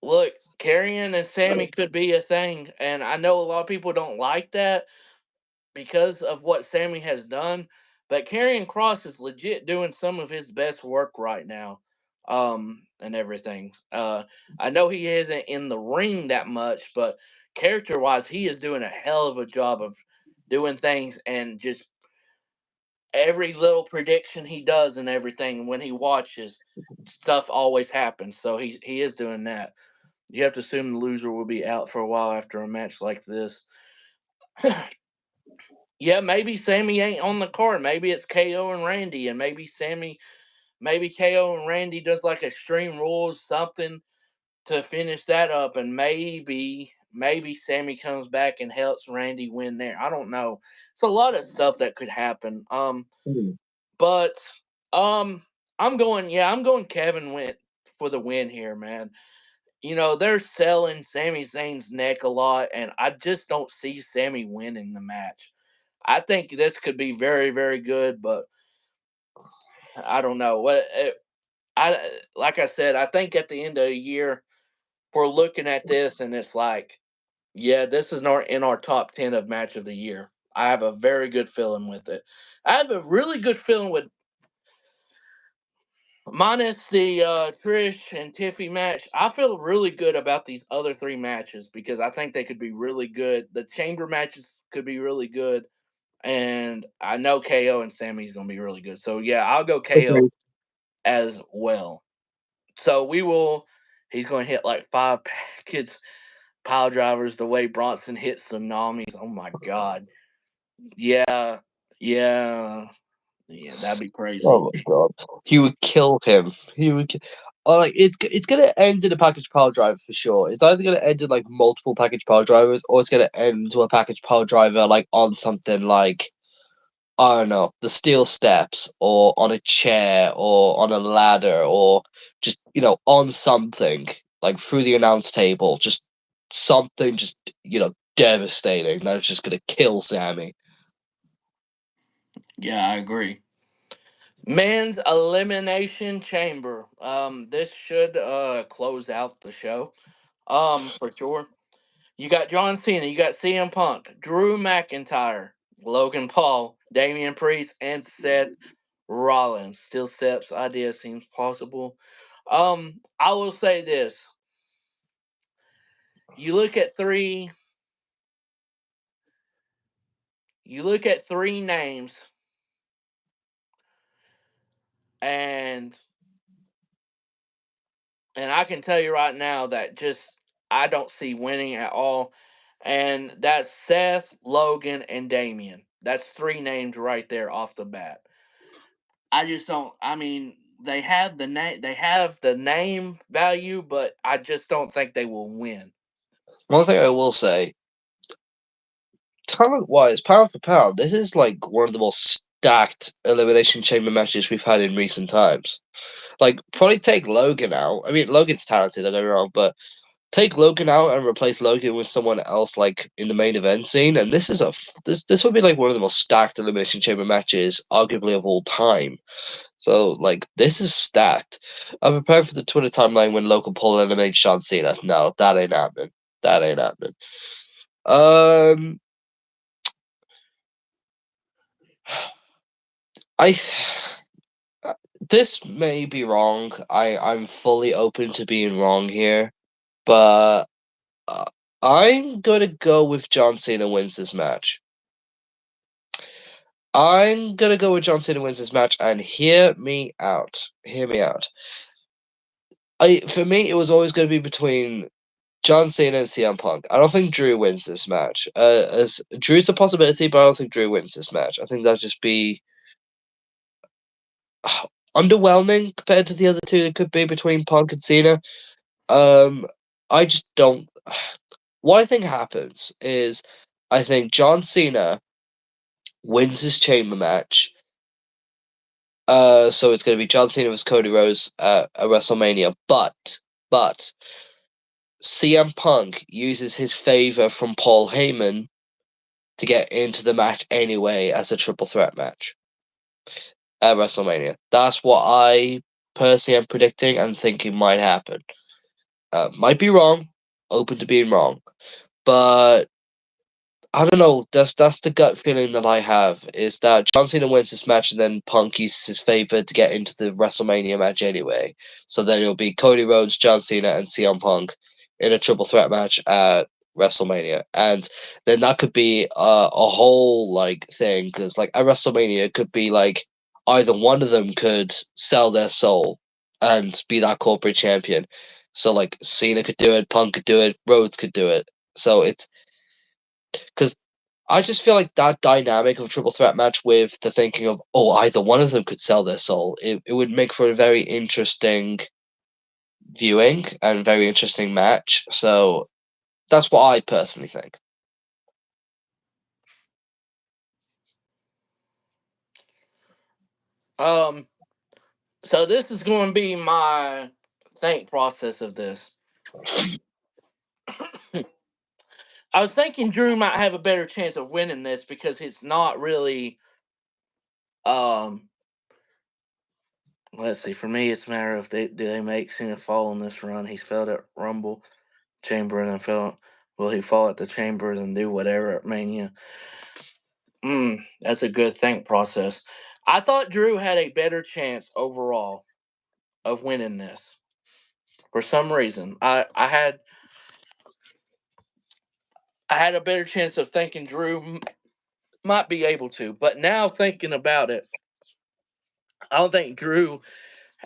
look, Carrion and Sammy could be a thing, and I know a lot of people don't like that because of what Sammy has done. But Karrion Cross is legit doing some of his best work right now, and everything. I know he isn't in the ring that much, but character wise, he is doing a hell of a job of doing things and just every little prediction he does and everything. When he watches, stuff always happens. So he is doing that. You have to assume the loser will be out for a while after a match like this. yeah, maybe Sammy ain't on the card. Maybe it's KO and Randy, and maybe KO and Randy does like Extreme Rules something to finish that up, and maybe Sammy comes back and helps Randy win there. I don't know. It's a lot of stuff that could happen. Hmm. But um, I'm going Kevin win for the win here, man. You know, they're selling Sami Zayn's neck a lot, and I just don't see Sammy winning the match. I think this could be very, very good, but I don't know. I like I said, I think at the end of the year we're looking at this, and it's like, yeah, this is in our top 10 of match of the year. I have a very good feeling with it. I have a really good feeling with minus the Trish and Tiffy match. I feel really good about these other three matches because I think they could be really good. The chamber matches could be really good, and I know KO and Sammy's going to be really good. So yeah, I'll go KO Agreed. as well. So we will. He's going to hit like five packets pile drivers the way Bronson hit tsunamis. Oh my god. Yeah, yeah, yeah. That'd be crazy. Oh my god, he would kill him. He would. Oh, like it's gonna end in a package power driver for sure. It's either gonna end in like multiple package power drivers, or it's gonna end to a package power driver like on something like I don't know, the steel steps, or on a chair, or on a ladder, or just on something like through the announce table, just something, just devastating. That's just gonna kill Sammy. Yeah, I agree. Men's elimination chamber. This should close out the show. For sure. You got John Cena, you got CM Punk, Drew McIntyre, Logan Paul, Damian Priest, and Seth Rollins. Still Steps idea seems possible. I will say this. You look at three you look at three names, and I can tell you right now that just I don't see winning at all. And that's Seth, Logan, and Damian. That's three names right there off the bat. I just don't. I mean, they have the name value, but I just don't think they will win. One thing I will say, talent wise, pound for pound, this is like one of the most stacked elimination chamber matches we've had in recent times. Like, probably take Logan out. I mean, Logan's talented, don't get me wrong, but take Logan out and replace Logan with someone else, like in the main event scene, and this would be like one of the most stacked elimination chamber matches, arguably of all time. So, like, this is stacked. I'm prepared for the Twitter timeline when Logan Paul eliminates John Cena. No, that ain't happening. That ain't happening. Um, I this may be wrong. I'm fully open to being wrong here, but uh, I'm gonna go with John Cena wins this match. I'm gonna go with John Cena wins this match, and hear me out. Hear me out. For me, it was always gonna be between John Cena and CM Punk. I don't think Drew wins this match. As Drew's a possibility, but I don't think Drew wins this match. I think that'd just be underwhelming compared to the other two that could be between Punk and Cena. Um, I just don't. What I think happens is, I think John Cena wins his chamber match. So it's going to be John Cena versus Cody Rhodes at WrestleMania, but CM Punk uses his favor from Paul Heyman to get into the match anyway as a triple threat match at WrestleMania. That's what I personally am predicting and thinking might happen. Might be wrong, open to being wrong, but I don't know. That's the gut feeling that I have is that John Cena wins this match and then Punk uses his favor to get into the WrestleMania match anyway. So then it'll be Cody Rhodes, John Cena, and CM Punk in a triple threat match at WrestleMania, and then that could be a whole like thing because like at WrestleMania it could be like either one of them could sell their soul and be that corporate champion. So like Cena could do it, Punk could do it, Rhodes could do it. So it's because I just feel like that dynamic of a triple threat match with the thinking of, oh, either one of them could sell their soul, it would make for a very interesting viewing and very interesting match. So that's what I personally think. Um, so this is going to be my think process of this. I was thinking Drew might have a better chance of winning this because it's not really. Um, let's see. For me, it's a matter of do they make Cena fall in this run. He's failed at Rumble, Chamber, and then fell. Will he fall at the Chamber and do whatever at Mania? That's a good think process. I thought Drew had a better chance overall of winning this for some reason. I had a better chance of thinking Drew might be able to, but now thinking about it, I don't think Drew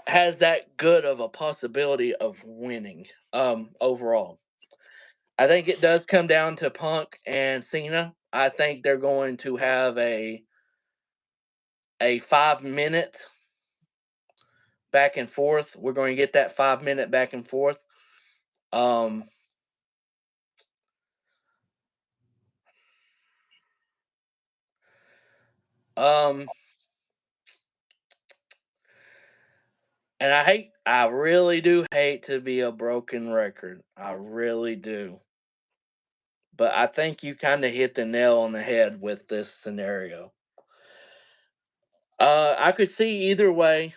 has that good of a possibility of winning. Overall, I think it does come down to Punk and Cena. I think they're going to have a 5 minute back and forth. We're going to get that 5 minute back and forth. Um, um, and I really do hate to be a broken record. I really do. But I think you kind of hit the nail on the head with this scenario. I could see either way.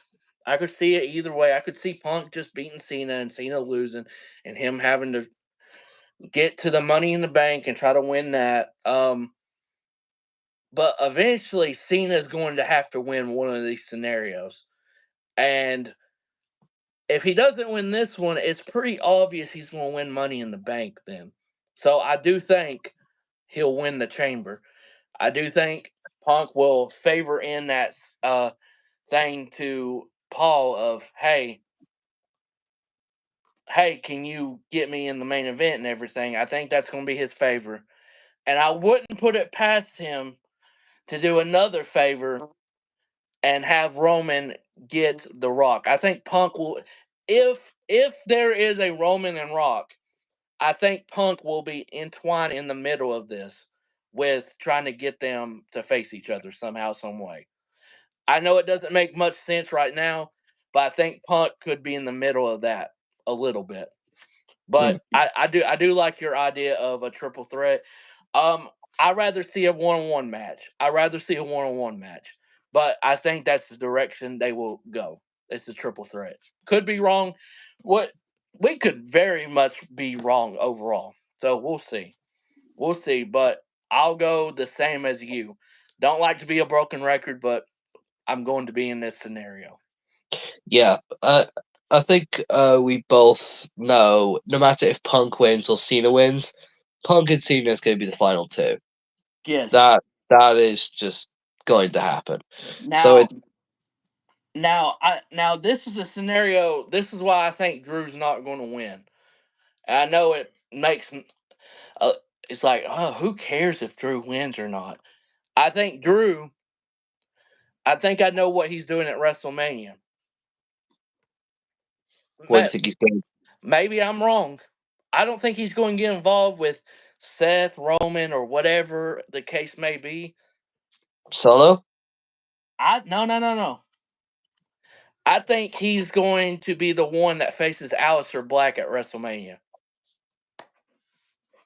I could see it either way. I could see Punk just beating Cena and Cena losing, and him having to get to the Money in the Bank and try to win that. But eventually, Cena's going to have to win one of these scenarios, and if he doesn't win this one, it's pretty obvious he's going to win Money in the Bank then. So I do think he'll win the Chamber. I do think Punk will favor in that thing to Paul of hey, can you get me in the main event and everything? I think that's going to be his favor, and I wouldn't put it past him to do another favor and have Roman get the Rock. I think Punk will, if there is a Roman and Rock, I think Punk will be entwined in the middle of this with trying to get them to face each other somehow, some way. I know it doesn't make much sense right now, but I think Punk could be in the middle of that a little bit. Mm. But I do like your idea of a triple threat. Um, I'd rather see a one-on-one match. I'd rather see a one-on-one match. But I think that's the direction they will go. It's a triple threat. Could be wrong. What we could very much be wrong overall. So we'll see. We'll see. But I'll go the same as you. Don't like to be a broken record, but I'm going to be in this scenario. Yeah, I think we both know no matter if Punk wins or Cena wins, Punk and Cena is going to be the final two. Yes. That is just going to happen. So Now, now this is a scenario. This is why I think Drew's not going to win. I know it makes uh, it's like, oh, who cares if Drew wins or not? I think Drew. I think I know what he's doing at WrestleMania. what do you think he's going Maybe I'm wrong. I don't think he's going to get involved with Seth, Roman, or whatever the case may be. solo? I no no no no. I think he's going to be the one that faces Aleister Black at WrestleMania.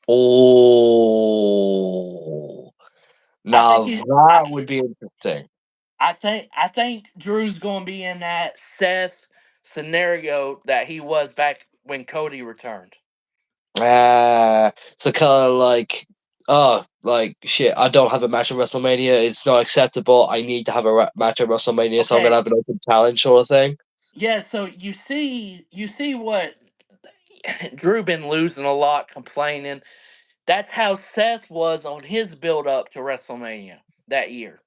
Oh, I think now he. that would be interesting. I think Drew's going to be in that Seth scenario that he was back when Cody returned. So kind of like, oh, like shit. I don't have a match at WrestleMania. It's not acceptable. I need to have a match at WrestleMania, so I'm gonna Okay, have an open challenge sort of thing. yeah. So you see what Drew been losing a lot, complaining. That's how Seth was on his build up to WrestleMania that year.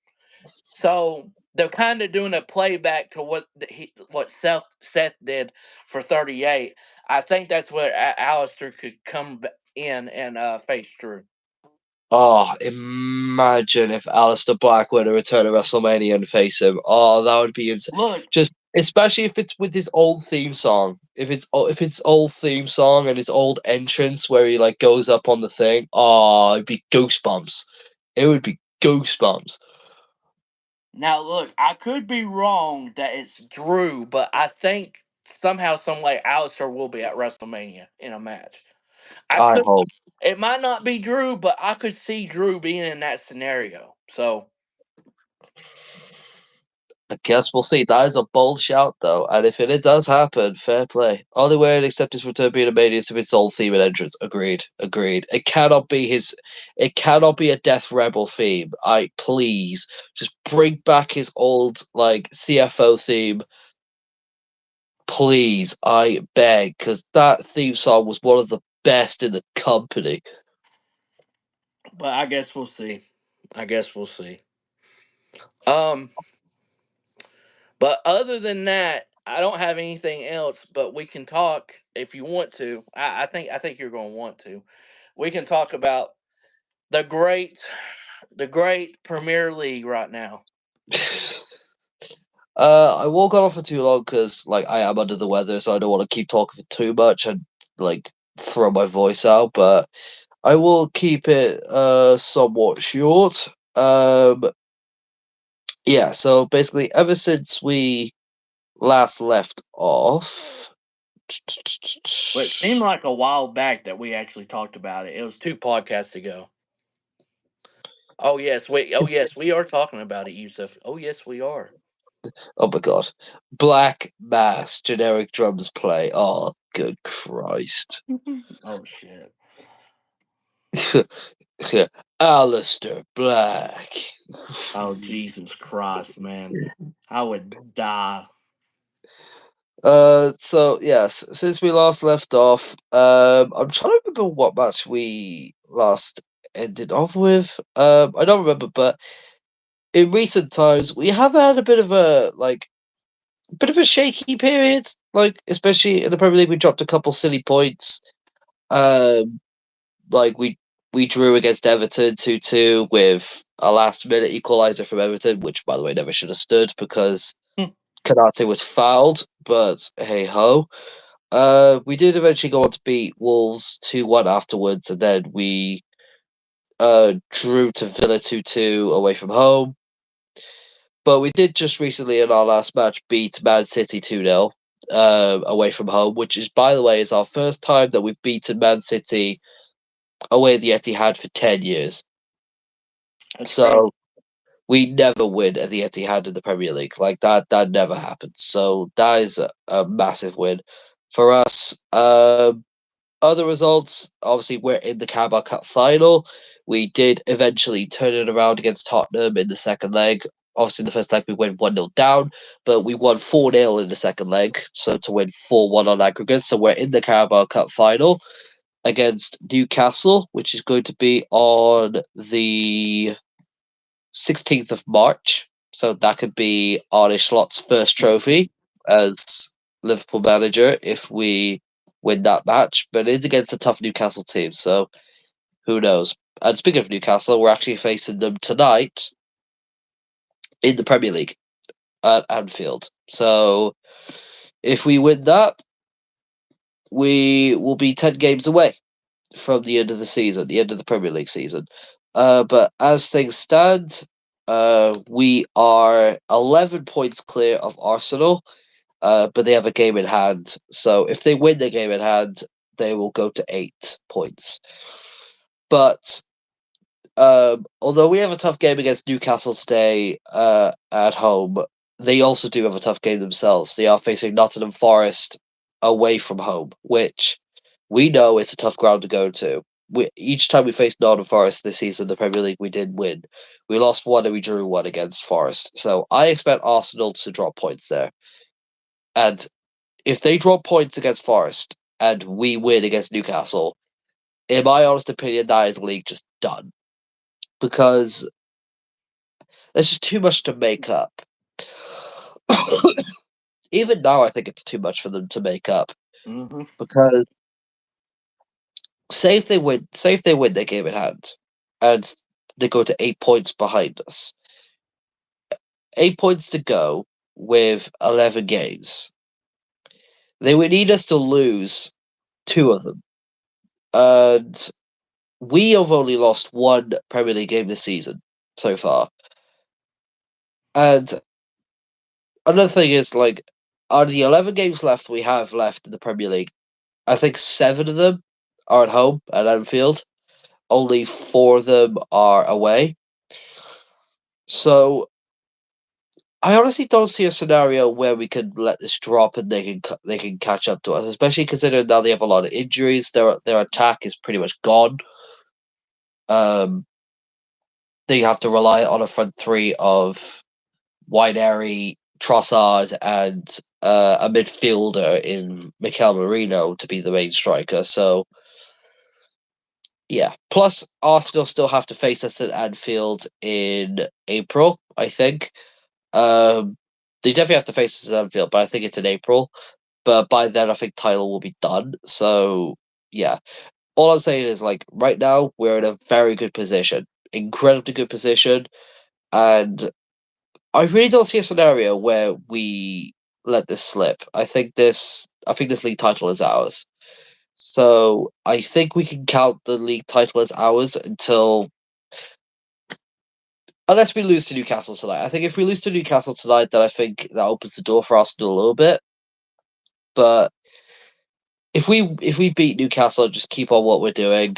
So they're kind of doing a playback to what Seth did for 38. I think that's where Alistair could come in and face Drew. Oh, imagine if Alistair Black were to return to WrestleMania and face him. Oh, that would be insane. Look, Just especially if it's with his old theme song. If it's old theme song and his old entrance where he like goes up on the thing. Oh, it'd be goosebumps. It would be goosebumps. now look, I could be wrong that it's Drew, but I think somehow, some way, Alistair will be at WrestleMania in a match. I I could. hope. It might not be Drew, but I could see Drew being in that scenario. So I guess we'll see. That is a bold shout, though, and if it does happen, fair play. Only way I'd accept his return being a mania is if it's old theme and entrance. Agreed. Agreed. It cannot be his. It cannot be a Death Rebel theme. I please just bring back his old like CFO theme, please. I beg, because that theme song was one of the best in the company. but I guess we'll see. I guess we'll see. Um, but other than that, I don't have anything else. But we can talk if you want to. I think you're going to want to. We can talk about the great, the great Premier League right now. I won't go on for too long because, like, I am under the weather, so I don't want to keep talking for too much and like throw my voice out. But I will keep it somewhat short. Yeah. So basically, ever since we last left off, But it seemed like a while back that we actually talked about it. It was 2 podcasts ago. Oh yes, wait. Oh yes, we are talking about it, Yusuf. Oh yes, we are. oh my god, Black Mass generic drums play. Oh, good Christ. Oh shit. Alistair Black. Oh Jesus Christ, man. I would die. So yes, since we last left off, I'm trying to remember what match we last ended off with. I don't remember, but in recent times we have had a bit of a bit of a shaky period. Like especially in the Premier League, we dropped a couple silly points. Um, like we drew against Everton 2-2 with a last minute equaliser from Everton, which by the way never should have stood because Kanate was fouled. But hey ho. We did eventually go on to beat Wolves 2-1 afterwards, and then we drew to Villa 2-2 away from home. But we did just recently in our last match beat Man City 2-0 away from home, which is, by the way, is our first time that we've beaten Man City away at the Etihad for 10 years. That's crazy. So we never win at the Etihad in the Premier League. Like that never happens. So that is a massive win for us. Other results, obviously, we're in the Carabao Cup final. We did eventually turn it around against Tottenham in the second leg. Obviously, in the first leg, we went 1-0 down, but we won 4-0 in the second leg, so to win 4-1 on aggregate. So we're in the Carabao Cup final against Newcastle, which is going to be on the 16th of March. So that could be Arne Slot's first trophy as Liverpool manager if we win that match. But it is against a tough Newcastle team, so who knows? And speaking of Newcastle, we're actually facing them tonight in the Premier League at Anfield. So if we win that, we will be 10 games away from the end of the season, the end of the Premier League season. But as things stand, we are 11 points clear of Arsenal, but they have a game in hand. So if they win the game in hand, they will go to 8 points. But although we have a tough game against Newcastle today at home, they also do have a tough game themselves. They are facing Nottingham Forest away from home, which we know is a tough ground to go to. Each time we faced Nottingham Forest this season in the Premier League, we did win. We lost one and we drew one against Forest. So I expect Arsenal to drop points there. And if they drop points against Forest and we win against Newcastle, in my honest opinion, that is league just done. Because there's just too much to make up. Even now, I think it's too much for them to make up Hmm. because say if they win their game in hand, and they go to 8 points behind us. 8 points to go with 11 games. They would need us to lose two of them. And we have only lost one Premier League game this season so far. And another thing is, like, out of the 11 games left we have left in the Premier League, I think 7 of them are at home at Anfield. Only 4 of them are away. So I honestly don't see a scenario where we could let this drop and they can catch up to us, especially considering now they have a lot of injuries. Their attack is pretty much gone. Um, they have to rely on a front three of Winery, Trossard, and a midfielder in Mikel Merino to be the main striker. So yeah. Plus, Arsenal still have to face us at Anfield in April, I think. They definitely have to face us at Anfield, but I think it's in April. But by then, I think title will be done. So yeah, all I'm saying is, like, right now we're in a very good position, incredibly good position, and I really don't see a scenario where we let this slip. I think this league title is ours. So I think we can count the league title as ours until, unless we lose to Newcastle tonight. I think if we lose to Newcastle tonight, then I think that opens the door for Arsenal a little bit. But if we beat Newcastle and just keep on what we're doing,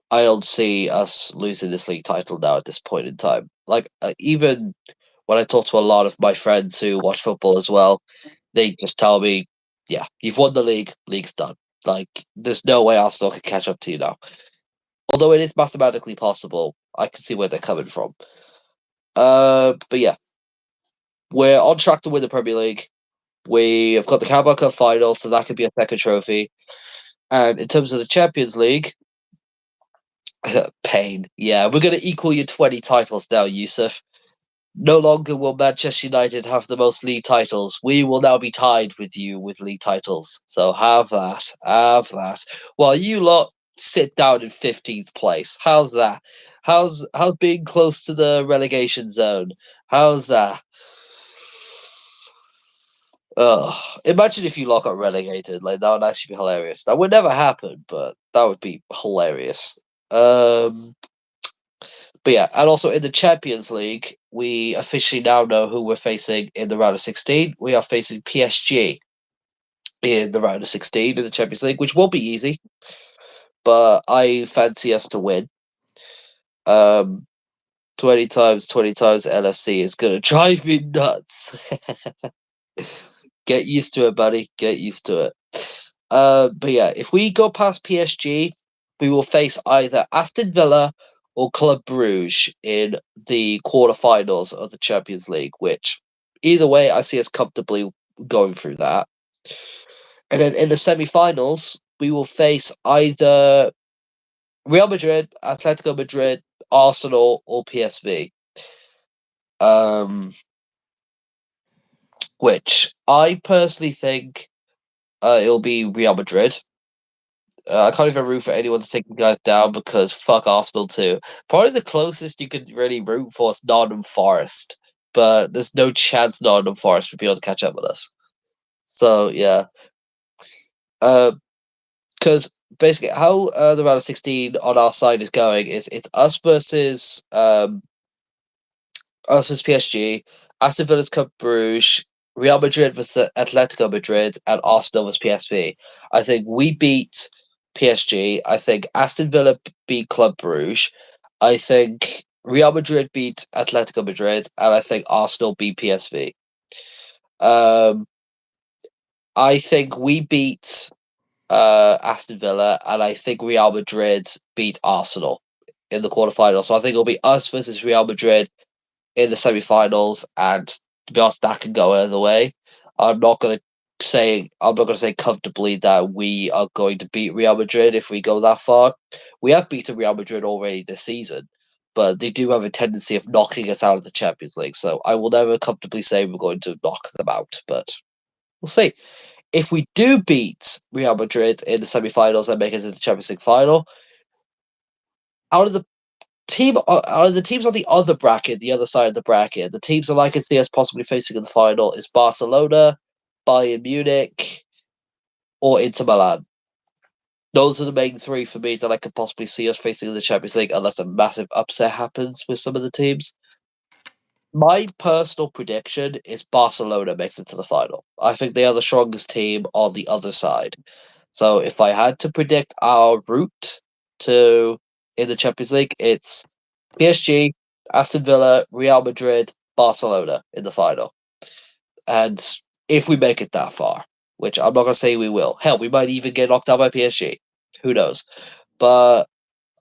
I don't see us losing this league title now at this point in time. Like, even when I talk to a lot of my friends who watch football as well, they just tell me, "Yeah, you've won the league. League's done. Like, there's no way Arsenal can catch up to you now." Although it is mathematically possible, I can see where they're coming from. But yeah, we're on track to win the Premier League. We have got the Carabao Cup final, so that could be a second trophy. And in terms of the Champions League, pain. Yeah, we're going to equal your 20 titles now, Yusuf. No longer will Manchester United have the most league titles. We will now be tied with you with league titles. So have that. Have that. While you lot sit down in 15th place. How's that? How's being close to the relegation zone? How's that? Oh, imagine if you lot got relegated. Like, that would actually be hilarious. That would never happen, but that would be hilarious. Um But yeah, and also in the Champions League, we officially now know who we're facing in the round of 16. We are facing PSG in the round of 16 in the Champions League, which won't be easy, but I fancy us to win. Um, 20 times LFC is going to drive me nuts. Get used to it, buddy. Get used to it. But yeah, if we go past PSG, we will face either Aston Villa or Club Bruges in the quarterfinals of the Champions League, which either way, I see us comfortably going through that. And then in the semi-finals, we will face either Real Madrid, Atletico Madrid, Arsenal, or PSV. Um, which I personally think it'll be Real Madrid. I can't even root for anyone to take you guys down because fuck Arsenal too. Probably the closest you could really root for is Nottingham Forest, but there's no chance Nottingham Forest would be able to catch up with us. So yeah, because basically how the round of 16 on our side is going is it's us versus PSG, Aston Villa's Cup Bruges, Real Madrid versus Atletico Madrid, and Arsenal versus PSV. I think we beat PSG. I think Aston Villa beat Club Bruges. I think Real Madrid beat Atletico Madrid, and I think Arsenal beat PSV. Um, I think we beat Aston Villa, and I think Real Madrid beat Arsenal in the quarterfinals. So I think it'll be us versus Real Madrid in the semi-finals, and to be honest, that can go either way. I'm not gonna say comfortably that we are going to beat Real Madrid if we go that far. We have beaten Real Madrid already this season, but they do have a tendency of knocking us out of the Champions League. So I will never comfortably say we're going to knock them out, but we'll see. If we do beat Real Madrid in the semi-finals and make it to the Champions League final, out of the Are the teams on the other bracket, the other side of the bracket. The teams that I can see us possibly facing in the final is Barcelona, Bayern Munich, or Inter Milan. Those are the main three for me that I could possibly see us facing in the Champions League, unless a massive upset happens with some of the teams. My personal prediction is Barcelona makes it to the final. I think they are the strongest team on the other side. So if I had to predict our route to in the Champions League, it's PSG, Aston Villa, Real Madrid, Barcelona in the final. And if we make it that far, which I'm not going to say we will, hell, we might even get knocked out by PSG. Who knows? But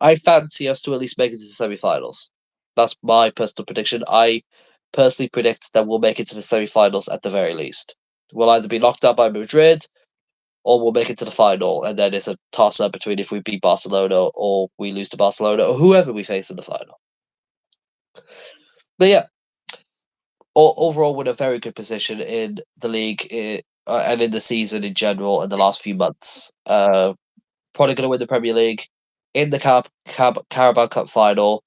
I fancy us to at least make it to the semi-finals. That's my personal prediction. I personally predict that we'll make it to the semi-finals at the very least. We'll either be knocked out by Madrid or we'll make it to the final, and then it's a toss-up between if we beat Barcelona or we lose to Barcelona or whoever we face in the final. But yeah, overall, we're in a very good position in the league and in the season in general in the last few months. Probably going to win the Premier League in the Carabao Cup final,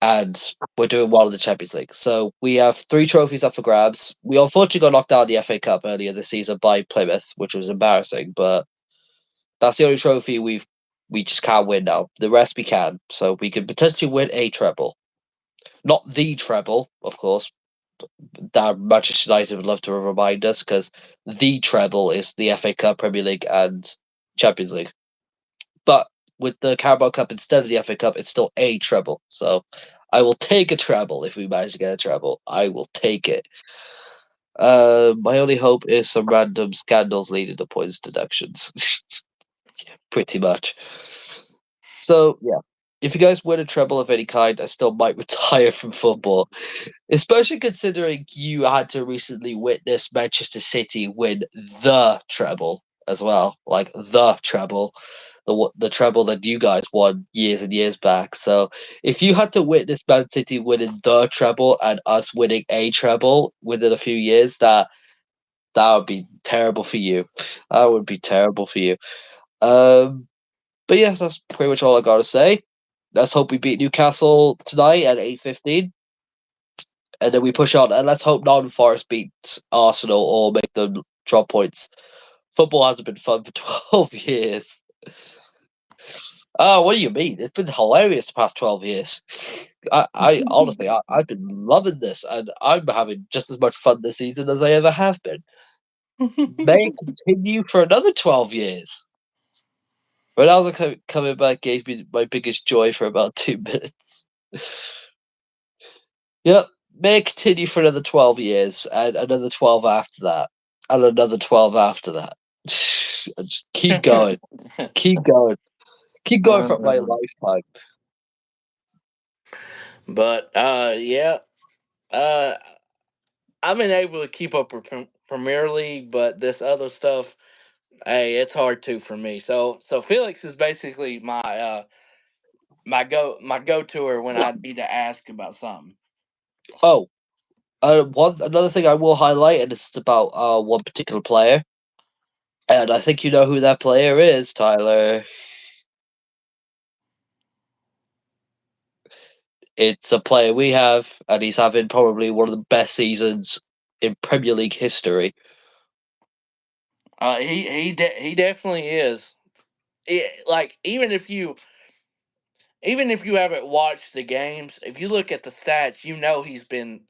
and we're doing well in the Champions League. So we have 3 trophies up for grabs. We unfortunately got knocked out of the FA Cup earlier this season by Plymouth, which was embarrassing, but that's the only trophy we just can't win now. The rest we can, so we can potentially win a treble, not the treble, of course. That Manchester United would love to remind us because the treble is the FA Cup, Premier League, and Champions League. But with the Carabao Cup instead of the FA Cup, it's still a treble. So I will take a treble if we manage to get a treble. I will take it. My only hope is some random scandals leading to points deductions. Pretty much. So yeah, if you guys win a treble of any kind, I still might retire from football. Especially considering you had to recently witness Manchester City win the treble as well, like the treble, the treble that you guys won years and years back. So if you had to witness Man City winning the treble and us winning a treble within a few years, that would be terrible for you. That would be terrible for you. Um, but yeah, that's pretty much all I gotta say. Let's hope we beat Newcastle tonight at 8:15, and then we push on. And let's hope Nottingham Forest beats Arsenal or make them drop points. Football hasn't been fun for 12 years. Oh, what do you mean? It's been hilarious the past 12 years. I honestly, I've been loving this, and I'm having just as much fun this season as I ever have been. May continue for another 12 years. Ronaldo coming back gave me my biggest joy for about 2 minutes. Yep, may continue for another 12 years, and another 12 after that, and another 12 after that. And just keep going, keep going, keep going for my Um, lifetime. but yeah, uh, I've been able to keep up with Premier League, but this other stuff, hey, it's hard to for me. So Felix is basically my go toer when I need to ask about something. Oh, one another thing I will highlight, and this is about one particular player, and I think you know who that player is, Tyler. It's a player we have, and he's having probably one of the best seasons in Premier League history. He definitely is. Like even if you haven't watched the games, if you look at the stats, you know he's been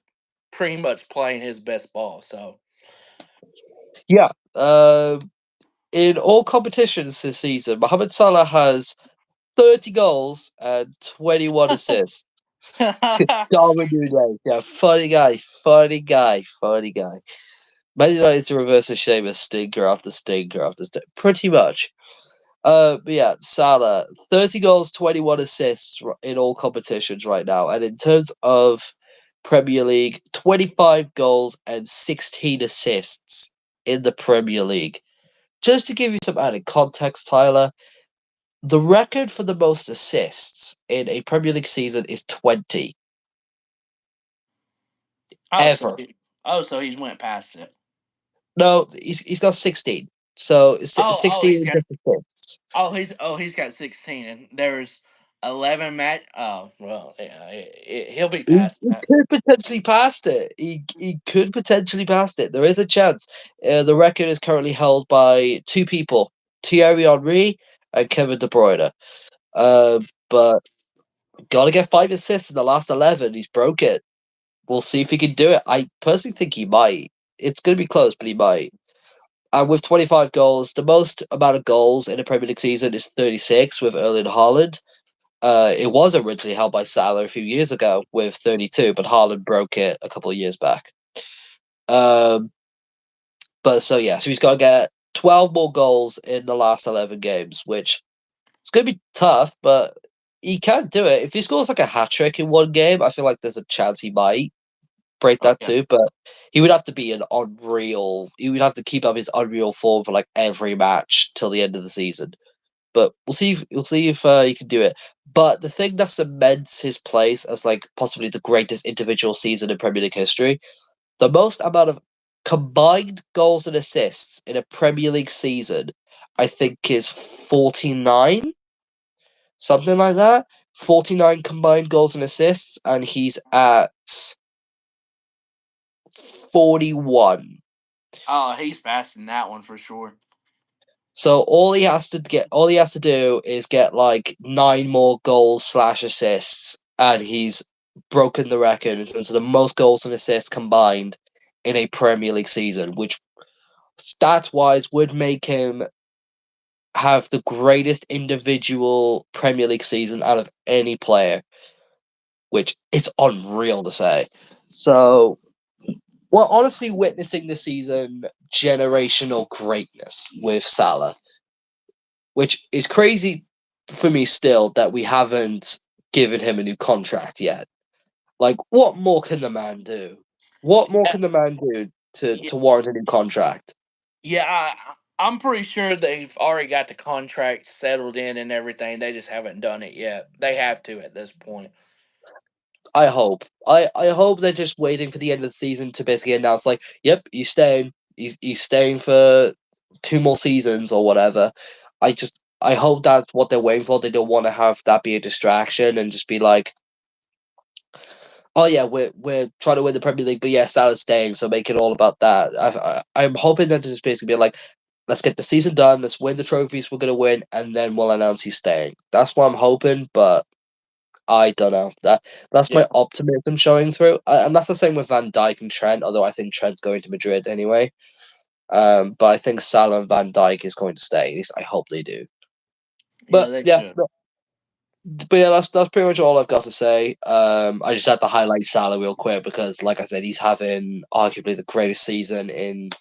pretty much playing his best ball. So Yeah. In all competitions this season, Mohamed Salah has 30 goals and 21 assists. Darwin Núñez, yeah, funny guy, funny guy, funny guy. Man United is the reverse of Sheamus, stinker after stinker after stinker, pretty much. But yeah, Salah, 30 goals, 21 assists in all competitions right now. And in terms of Premier League, 25 goals and 16 assists in the Premier League. Just to give you some added context, Tyler, the record for the most assists in a Premier League season is 20 oh, ever. so he's went past it. No, he's got 16. So Oh, 16 he's is got just assists. he's got 16, and there's 11 match. Oh well, yeah, he'll be He past that. could potentially pass it. He could potentially pass it. There is a chance. The record is currently held by two people: Thierry Henry and Kevin De Bruyne. But gotta get 5 assists in the last 11. He's broke it. We'll see if he can do it. I personally think he might. It's gonna be close, but he might. And with 25 goals, the most amount of goals in a Premier League season is 36 with Erling Haaland. It was originally held by Salah a few years ago with 32, but Haaland broke it a couple of years back. Um, but so yeah, so he's got to get 12 more goals in the last 11 games, which it's going to be tough, but he can do it. If he scores like a hat trick in one game, I feel like there's a chance he might break Oh that yeah, too. But he would have to be an unreal. He would have to keep up his unreal form for like every match till the end of the season. But we'll see if he can do it. But the thing that cements his place as like possibly the greatest individual season in Premier League history, the most amount of combined goals and assists in a Premier League season, I think is 49, something like that. 49 combined goals and assists, and he's at 41. oh he's passing that one for sure. So all he has to do is get like 9 more goals/assists, and he's broken the record in terms of the most goals and assists combined in a Premier League season, which stats wise would make him have the greatest individual Premier League season out of any player, which it's unreal to say. So we're honestly witnessing this season generational greatness with Salah, which is crazy for me still that we haven't given him a new contract yet. Like, what more can the man do? What more Yeah, can the man do to yeah, warrant a new contract? yeah, I'm pretty sure they've already got the contract settled in and everything. They just haven't done it yet. They have to at this point. I hope. I hope they're just waiting for the end of the season to basically announce, like, yep, he's staying. He's staying for 2 more seasons or whatever. I hope that's what they're waiting for. They don't want to have that be a distraction and just be like, oh yeah, we're trying to win the Premier League, but yeah, Salah's staying, so make it all about that. I'm hoping that to just basically be like, let's get the season done, let's win the trophies we're gonna win, and then we'll announce he's staying. That's what I'm hoping, but I don't know. That's Yeah, my optimism showing through, and that's the same with Van Dijk and Trent. Although I think Trent's going to Madrid anyway. But I think Salah and Van Dijk is going to stay. At least I hope they do. yeah, But they yeah, should. but yeah, that's pretty much all I've got to say. I just had to highlight Salah real quick because, like I said, he's having arguably the greatest season in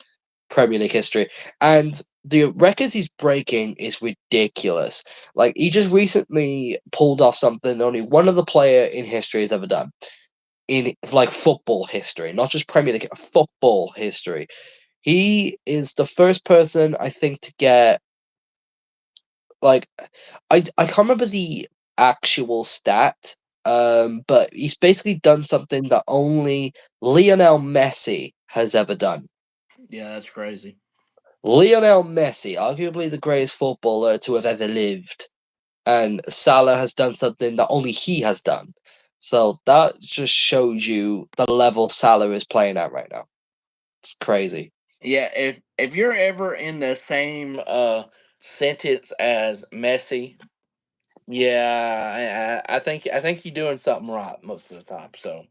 Premier League history, and the records he's breaking is ridiculous. Like he just recently pulled off something only one other player in history has ever done in like football history, not just Premier League, football history. He is the first person I think to get like I can't remember the actual stat, but he's basically done something that only Lionel Messi has ever done. Yeah, that's crazy. Lionel Messi, arguably the greatest footballer to have ever lived, and Salah has done something that only he has done. So that just shows you the level Salah is playing at right now. It's crazy. Yeah, if you're ever in the same sentence as Messi, yeah, I think you're doing something right most of the time. So,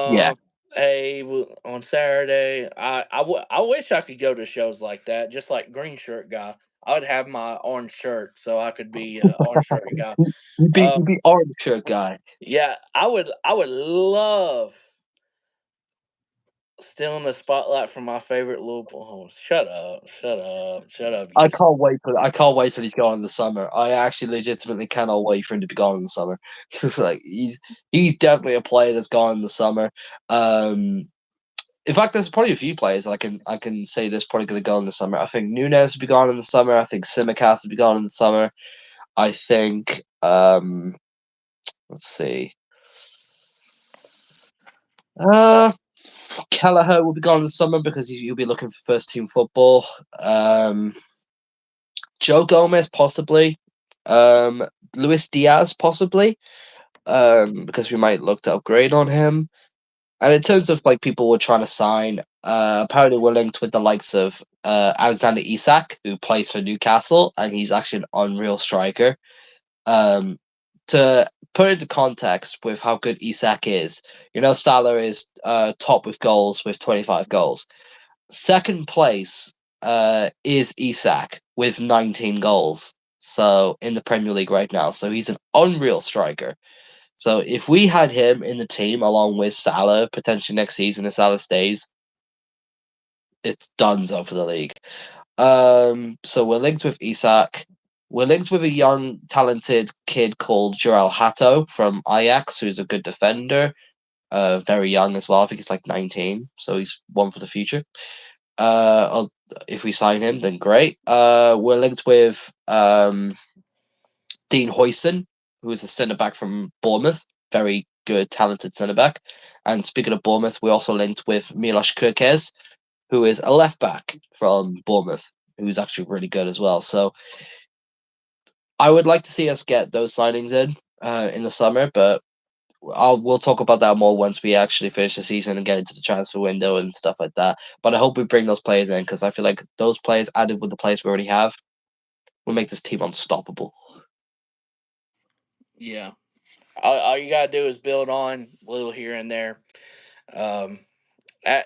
Yeah. um, hey, on Saturday, I wish I could go to shows like that, just like Green Shirt Guy. I would have my orange shirt so I could be orange shirt guy. Uh, You'd be orange shirt guy. yeah, I would love stealing the spotlight from my favorite little. Oh, shut up, you. I can't wait till he's gone in the summer. I actually legitimately cannot wait for him to be gone in the summer. Like he's definitely a player that's gone in the summer. Um, in fact, there's probably a few players I can say that's probably going to go in the summer. I think Nunes will be gone in the summer. I think Simicast will be gone in the summer. I think let's see. Uh, Kelleher will be gone in the summer because he'll be looking for first team football. Joe Gomez possibly. Luis Diaz possibly, because we might look to upgrade on him. And in terms of like people we're trying to sign, apparently we're linked with the likes of Alexander Isak, who plays for Newcastle, and he's actually an unreal striker. Um, to put into context with how good Isak is, Salah is top with goals with 25 goals. Second place is Isak with 19 goals. So in the Premier League right now, so he's an unreal striker. So if we had him in the team along with Salah potentially next season if Salah stays, it's donezo for the league. So we're linked with Isak. We're linked with a young, talented kid called Joel Hatto from Ajax, who's a good defender. Very young as well. I think he's like 19, so he's one for the future. If we sign him, then great. We're linked with Dean Hoyson, who is a centre back from Bournemouth. Very good, talented centre back. And speaking of Bournemouth, we also linked with Milos Kerkez, who is a left back from Bournemouth, who's actually really good as well. So I would like to see us get those signings in the summer, but we'll talk about that more once we actually finish the season and get into the transfer window and stuff like that. But I hope we bring those players in because I feel like those players added with the players we already have will make this team unstoppable. Yeah. All you gotta do is build on a little here and there. Um, a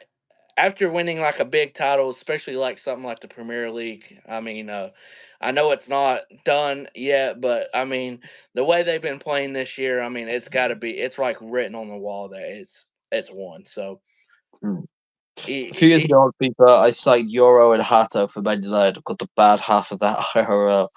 After winning like a big title, especially like something like the Premier League, I mean, I know it's not done yet, but I mean, the way they've been playing this year, I mean, it's got to be, it's like written on the wall that it's won. So, Hmm. A few it, years it, ago on FIFA, I signed Euro and Hato for Man United. Got the bad half of that IRL.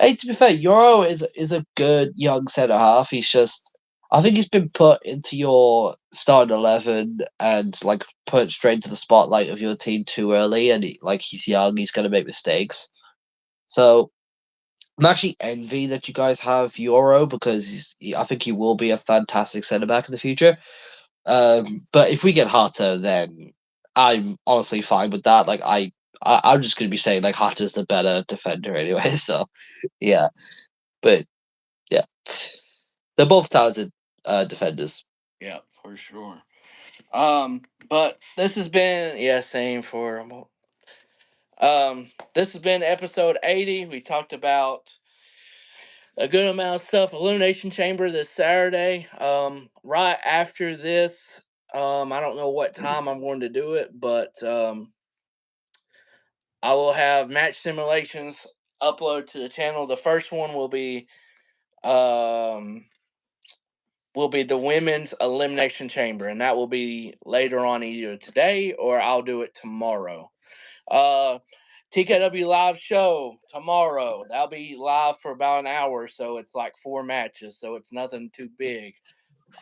Hey, to be fair, Euro is a good young centre half. He's just, I think he's been put into your starting 11 and like put straight into the spotlight of your team too early. And he's young, he's gonna make mistakes. So I'm actually envy that you guys have Euro because I think he will be a fantastic centre back in the future. But if we get Hato, then I'm honestly fine with that. Like I'm just gonna be saying like Hato's the better defender anyway. So yeah, but yeah, they're both talented defenders. yeah, for sure. But this has been, yeah, same for this has been episode 80. We talked about a good amount of stuff. Elimination Chamber this Saturday. Right after this, I don't know what time I'm going to do it, but I will have match simulations upload to the channel. The first one um will be the women's elimination chamber, and that will be later on either today or I'll do it tomorrow. Uh, TKW live show tomorrow. That'll be live for about an hour, so it's like 4 matches, so it's nothing too big.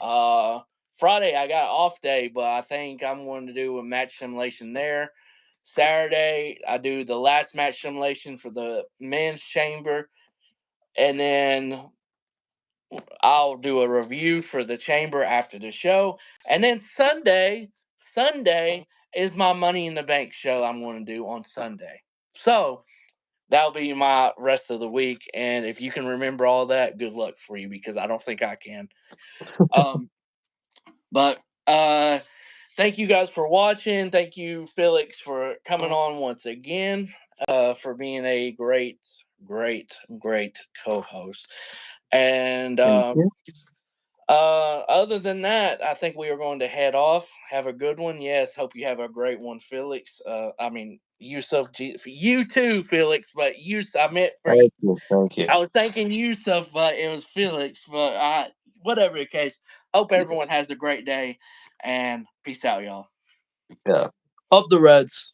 Uh, Friday I got off day, but I think I'm going to do a match simulation there. Saturday I do the last match simulation for the men's chamber, and then I'll do a review for the chamber after the show. And then Sunday is my Money in the Bank show I'm going to do on Sunday. So that'll be my rest of the week. And if you can remember all that, good luck for you because I don't think I can. Um, but thank you guys for watching. Thank you, Felix, for coming on once again. For being a great co-host. And Thank you. other than that, I think we are going to head off. Have a good one. Yes, hope you have a great one, Felix. I mean, Yusuf, for you too, Felix. But I meant for you. Thank you. Thank you. I was thinking Yusuf, but it was Felix. But whatever the case, hope everyone has a great day, and peace out, y'all. Yeah. Up the Reds.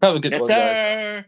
Have a good Yes, one, guys. sir.